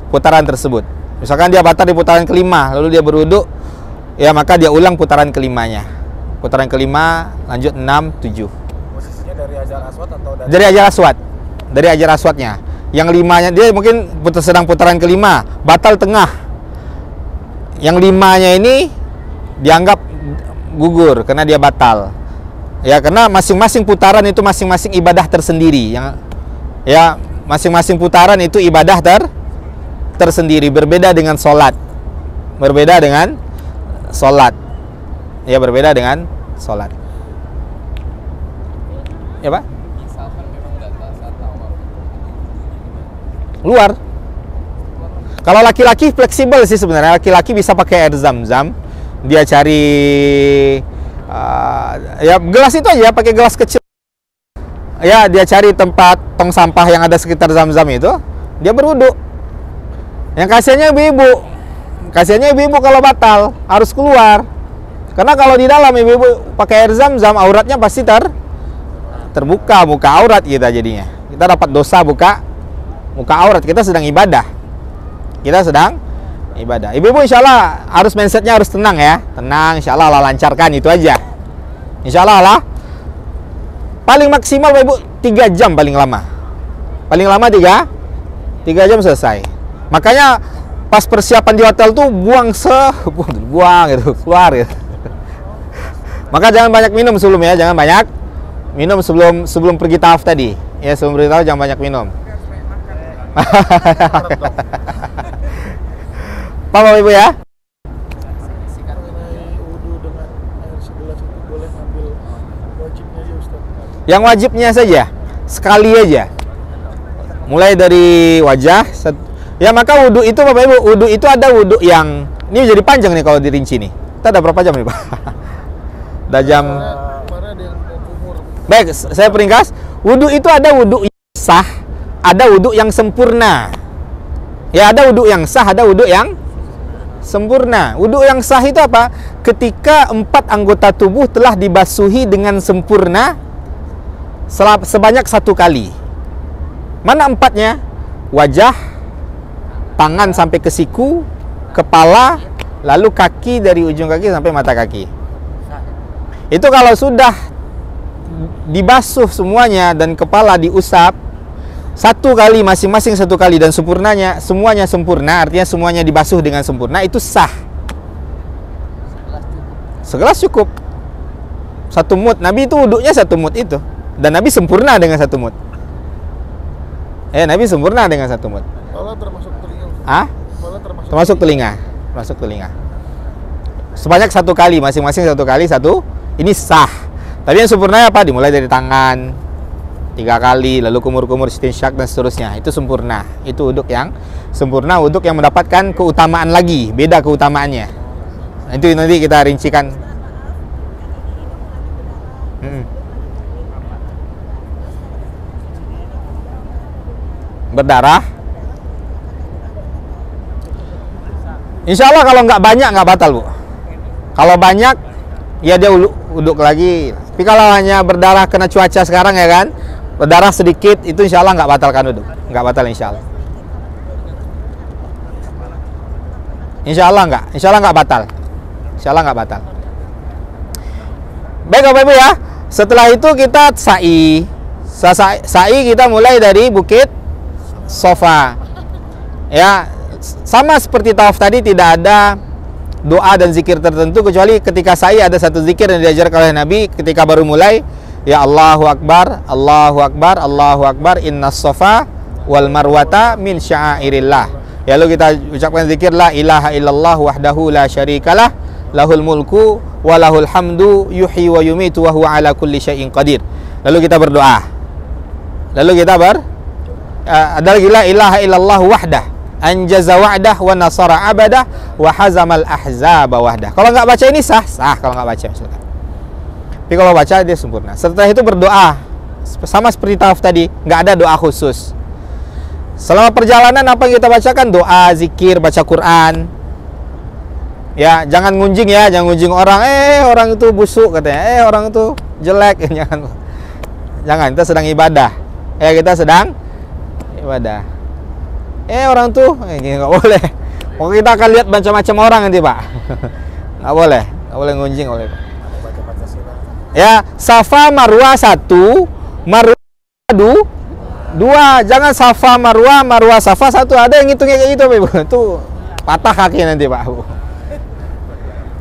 putaran tersebut. Misalkan dia batal di putaran kelima, lalu dia berwudu, ya maka dia ulang putaran kelimanya. Putaran kelima, lanjut 6, 7. Posisinya dari Hajar Aswad atau Dari Hajar Aswad. Dari Hajar Aswadnya. Yang limanya, dia mungkin sedang putaran kelima, batal tengah. Yang limanya ini dianggap gugur karena dia batal. Ya, karena masing-masing putaran itu masing-masing ibadah tersendiri. Ya, masing-masing putaran itu ibadah tersendiri, berbeda dengan sholat. Berbeda dengan sholat. Ya, berbeda dengan sholat. Ya, Pak? Misalkan memang data saat awal Luar. Kalau laki-laki fleksibel sih sebenarnya. Laki-laki bisa pakai air zam-zam. Dia cari ya gelas itu aja, pakai gelas kecil. Ya, dia cari tempat tong sampah yang ada sekitar zam-zam itu, dia berwudu. Yang kasihannya ibu-ibu. Kasihannya ibu-ibu kalau batal harus keluar. Karena kalau di dalam ibu-ibu pakai air zam-zam, auratnya pasti terbuka, muka aurat kita jadinya. Kita dapat dosa buka muka aurat, kita sedang ibadah. Kita sedang ibadah. Ibu-ibu insya Allah harus mindsetnya harus tenang ya. Tenang, insya Allah Allah lancarkan, itu aja. Insya Allah lah. Paling maksimal ibu 3 jam paling lama. Paling lama 3 jam selesai. Makanya pas persiapan di hotel tuh buang gitu, keluar gitu. Maka jangan banyak minum sebelum ya, jangan banyak minum sebelum pergi tawaf tadi. Ya, sebelum pergi tawaf jangan banyak minum. Paham Ibu ya? Mengenai wudu dengan air segelas itu boleh ngambil wajibnya aja Ustaz. Yang wajibnya saja, sekali aja. Mulai dari wajah. Ya, maka wudu itu Bapak Ibu, wudu itu ada wudu yang ini jadi panjang nih kalau dirinci nih. Kita ada berapa jam nih Pak? Udah jam. Kemarin ada yang umur. Baik, saya peringkas. Wudu itu ada wudu yang sah, ada wudu yang sempurna. Ya, ada wudu yang sah, ada wudu yang sempurna. Wudu yang sah itu apa? Ketika 4 anggota tubuh telah dibasuhi dengan sempurna sebanyak 1 kali. Mana 4-nya? Wajah, tangan sampai ke siku, kepala, lalu kaki dari ujung kaki sampai mata kaki. Itu kalau sudah dibasuh semuanya dan kepala diusap 1 kali, masing-masing 1 kali, dan sempurnanya semuanya sempurna, artinya semuanya dibasuh dengan sempurna, itu sah. Segelas cukup. 1 mud. Nabi itu wudunya 1 mud itu, dan Nabi sempurna dengan 1 mud. Nabi sempurna dengan 1 mud. Kepala termasuk telinga. Ah? Kepala Termasuk telinga. Termasuk telinga. Sebanyak 1 kali, masing-masing 1 kali, 1. Ini sah. Tapi yang sempurna apa? Dimulai dari tangan 3 kali, lalu kumur-kumur, istinsyak dan seterusnya. Itu sempurna. Itu wuduk yang sempurna, wuduk yang mendapatkan keutamaan lagi, beda keutamaannya. Itu nanti kita rincikan. Berdarah. Insya Allah kalau nggak banyak nggak batal Bu. Kalau banyak ya dia wuduk lagi. Tapi kalau hanya berdarah kena cuaca sekarang ya kan, berdarah sedikit, itu insya Allah nggak batalkan wuduk, nggak batal insya Allah. Insya Allah nggak batal, insya Allah nggak batal. Baik Bapak Ibu ya, setelah itu kita sa'i. Sa'i kita mulai dari Bukit Sofa. Ya, sama seperti tawaf tadi, tidak ada doa dan zikir tertentu, kecuali ketika sa'i ada 1 zikir yang diajarkan oleh Nabi ketika baru mulai. Ya Allahu Akbar, Allahu Akbar, Allahu Akbar, innas sofa wal marwata min sya'airillah. Ya, lalu kita ucapkan zikir la ilaha illallah wahdahu la syarikalah, lahul mulku wa lahul hamdu yuhyi wa yumitu wa huwa ala kulli syai'in qadir. Lalu kita berdoa. Lalu kita ada lagi la ilaha illallah wahdah, anjaza wa'dah wa nasara abadah wa hazamal ahzaba wahdah. Kalau nggak baca ini sah kalau nggak baca misalkan. Tapi kalau baca dia sempurna. Setelah itu berdoa sama seperti tawaf tadi, nggak ada doa khusus. Selama perjalanan apa yang kita bacakan? Doa, zikir, baca Quran. Ya, jangan ngunjing ya, jangan ngunjing orang. Orang itu busuk katanya. Orang itu jelek. Jangan, kita sedang ibadah. Kita sedang ibadah. Orang tuh nggak boleh. Kita akan lihat macam-macam orang nanti Pak. Nggak boleh ngunjing oleh Pak. Ya, Safa Marwah 1, Marwah 2. Jangan Safa Marwah, Marwah Safa 1. Ada yang ngitungnya kayak gitu Pak Ibu. Itu patah kaki nanti Pak.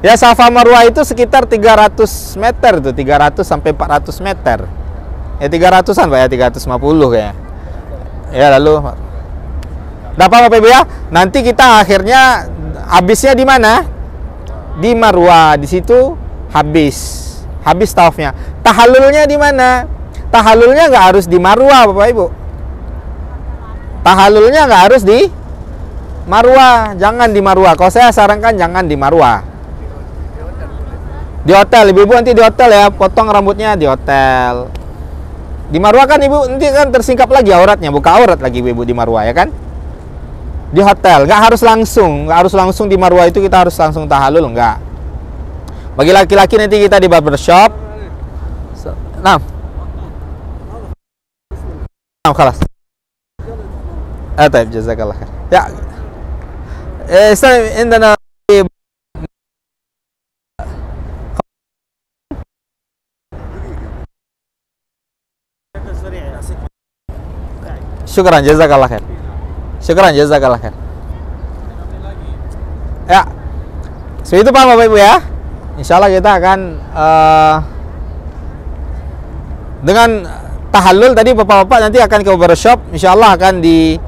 Ya, Safa Marwah itu sekitar 300 meter tuh, 300 sampai 400 meter. Ya 300-an Pak ya, 350 kayaknya. Ya lalu dapat Bapak Ibu ya. Nanti kita akhirnya habisnya di mana? Di Marwah. Di situ habis tawafnya. Tahallulnya di mana? Tahallulnya nggak harus di Marwah Bapak Ibu. Tahallulnya nggak harus di Marwah, jangan di Marwah. Kalau saya sarankan jangan di Marwah. Di hotel, ibu nanti di hotel ya, potong rambutnya di hotel. Di Marwah kan ibu nanti kan tersingkap lagi auratnya, buka aurat lagi ibu di Marwah ya kan? Di hotel, nggak harus langsung di Marwah itu kita harus langsung tahallul, nggak. Bagi laki-laki nanti kita di barbershop. Nah, خلاص. طيب جزاك الله خير. يا عندنا syukran jazakallah khair. Syukran jazakallah khair. Ya. Seperti itu Pak Bapak Ibu ya. Insyaallah kita akan dengan tahallul tadi Bapak-bapak nanti akan ke barbershop. Insyaallah akan di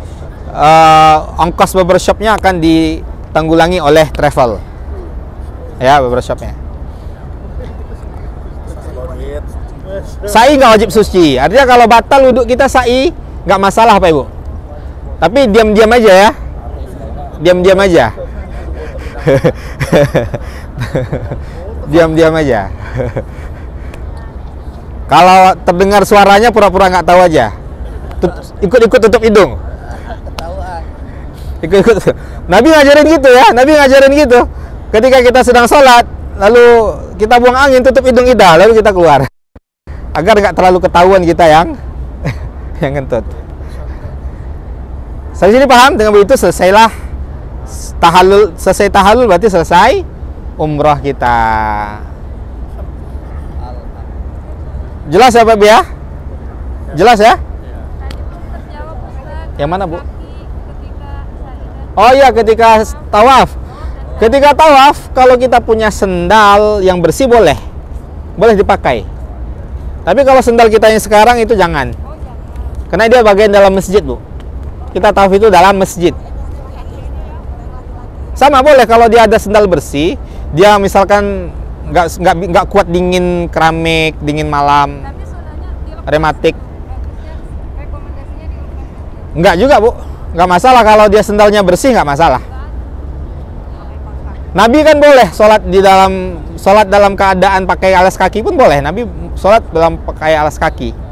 ongkos barbershopnya akan ditanggulangi oleh travel. Ya, barbershopnya. Sa'i nggak wajib suci. Artinya kalau batal wudhu kita sa'i nggak masalah Pak Ibu. Tapi diam-diam aja ya. Diam-diam aja. Diam-diam aja. Kalau terdengar suaranya pura-pura nggak tahu aja. Ikut-ikut tutup hidung. Ikut-ikut. Nabi ngajarin gitu ya. Nabi ngajarin gitu. Ketika kita sedang sholat, lalu kita buang angin, tutup hidung kita, lalu kita keluar. Agar nggak terlalu ketahuan kita yang ngentut. Sampai sini paham? Dengan begitu selesailah tahallul. Selesai tahallul berarti selesai umrah kita. Jelas ya Pak ya? Jelas ya? Yang mana Bu? Oh iya, ketika tawaf. Ketika tawaf, kalau kita punya sendal yang bersih boleh dipakai. Tapi kalau sendal kita yang sekarang itu jangan. Karena dia bagian dalam masjid Bu. Kita tawaf itu dalam masjid. Sama boleh kalau dia ada sendal bersih, dia misalkan nggak kuat dingin keramik, dingin malam, rematik. Enggak juga Bu, nggak masalah kalau dia sendalnya bersih, nggak masalah. Nabi kan boleh sholat dalam keadaan pakai alas kaki pun boleh. Nabi sholat dalam pakai alas kaki.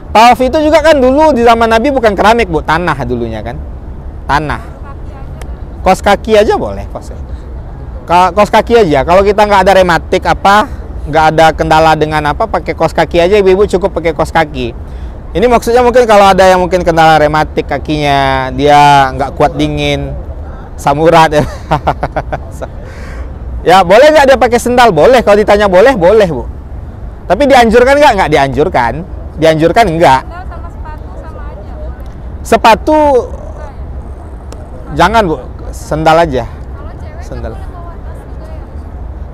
Tawaf itu juga kan dulu di zaman Nabi bukan keramik Bu, tanah dulunya kan, tanah. Kos kaki aja boleh, kos kaki aja. Kalau kita nggak ada rematik nggak ada kendala dengan pakai kos kaki aja, ibu-ibu cukup pakai kos kaki. Ini maksudnya mungkin kalau ada yang mungkin kendala rematik kakinya, dia nggak kuat dingin, samurat ya. Ya boleh nggak dia pakai sendal? Boleh. Kalau ditanya boleh Bu. Tapi dianjurkan nggak? Nggak dianjurkan. Dianjurkan enggak. Sepatu jangan Bu, sendal aja. Sendal.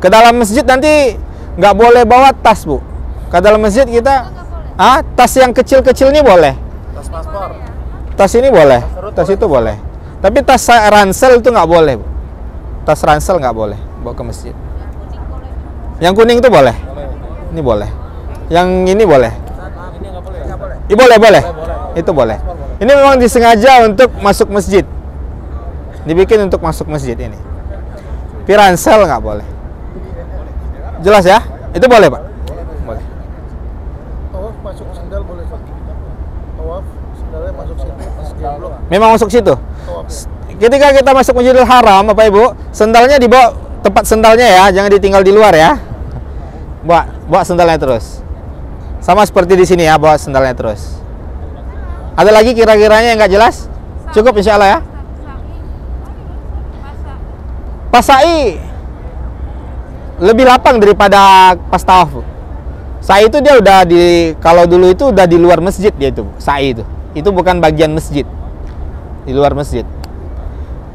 Ke dalam masjid nanti nggak boleh bawa tas Bu. Ke dalam masjid kita tas yang kecil-kecil ini boleh. Tas paspor. Tas ini boleh. Tas itu boleh. Tapi tas ransel itu nggak boleh Bu. Tas ransel nggak boleh bawa ke masjid. Yang kuning itu boleh. Ini boleh. Yang ini boleh. Boleh. Itu boleh. Ini memang disengaja untuk masuk masjid. Dibikin untuk masuk masjid ini. Piransel nggak boleh. Jelas ya? Itu boleh Pak? Boleh. Tawaf masuk sendal boleh Pak? Tawaf sendalnya masuk situ, masuk blok. Memang masuk situ? Tawaf. Ketika kita masuk Masjidil Haram Bapak Ibu, sendalnya dibawa tempat sendalnya ya, jangan ditinggal di luar ya. Bawa sendalnya terus. Sama seperti di sini ya, bawa sendalnya terus. Ada lagi kira-kiranya yang nggak jelas? Cukup insya Allah ya. Pas sa'i lebih lapang daripada pas tawaf. Sa'i itu dia udah kalau dulu itu udah di luar masjid dia itu, sa'i itu. Itu bukan bagian masjid. Di luar masjid.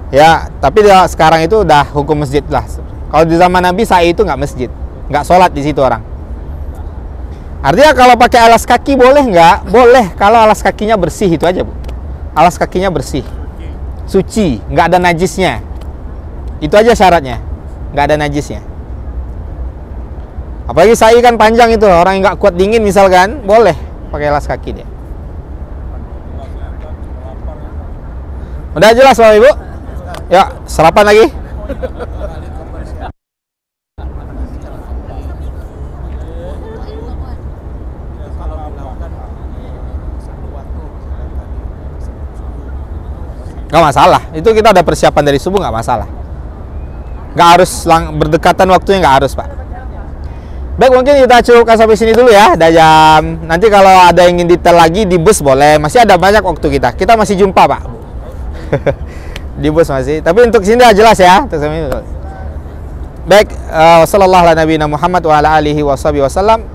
Ya, tapi sekarang itu udah hukum masjid lah. Kalau di zaman Nabi sa'i itu nggak masjid, nggak sholat di situ orang. Artinya kalau pakai alas kaki boleh nggak? Boleh kalau alas kakinya bersih, itu aja Bu. Alas kakinya bersih, suci, nggak ada najisnya. Itu aja syaratnya, nggak ada najisnya. Apalagi sa'i kan panjang itu, orang yang nggak kuat dingin misalkan, boleh pakai alas kaki dia. Udah jelas Bapak Ibu? Ya, sarapan lagi. Gak masalah, itu kita ada persiapan dari subuh, gak masalah. Gak harus berdekatan waktunya, gak harus Pak. Baik, mungkin kita cukupkan sampai sini dulu ya, udah jam. Nanti kalau ada yang ingin detail lagi di bus boleh, masih ada banyak waktu kita masih jumpa Pak. Di bus masih, tapi untuk sini udah jelas ya. Baik, sallallahu ala nabiyina Muhammad wa ala alihi washabihi wasallam.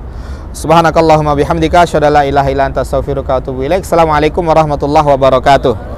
Subhanakallahumma bihamdika asyhadu an la ilaha illa anta astaghfiruka wa atubu ilaik. Assalamualaikum warahmatullahi wabarakatuh.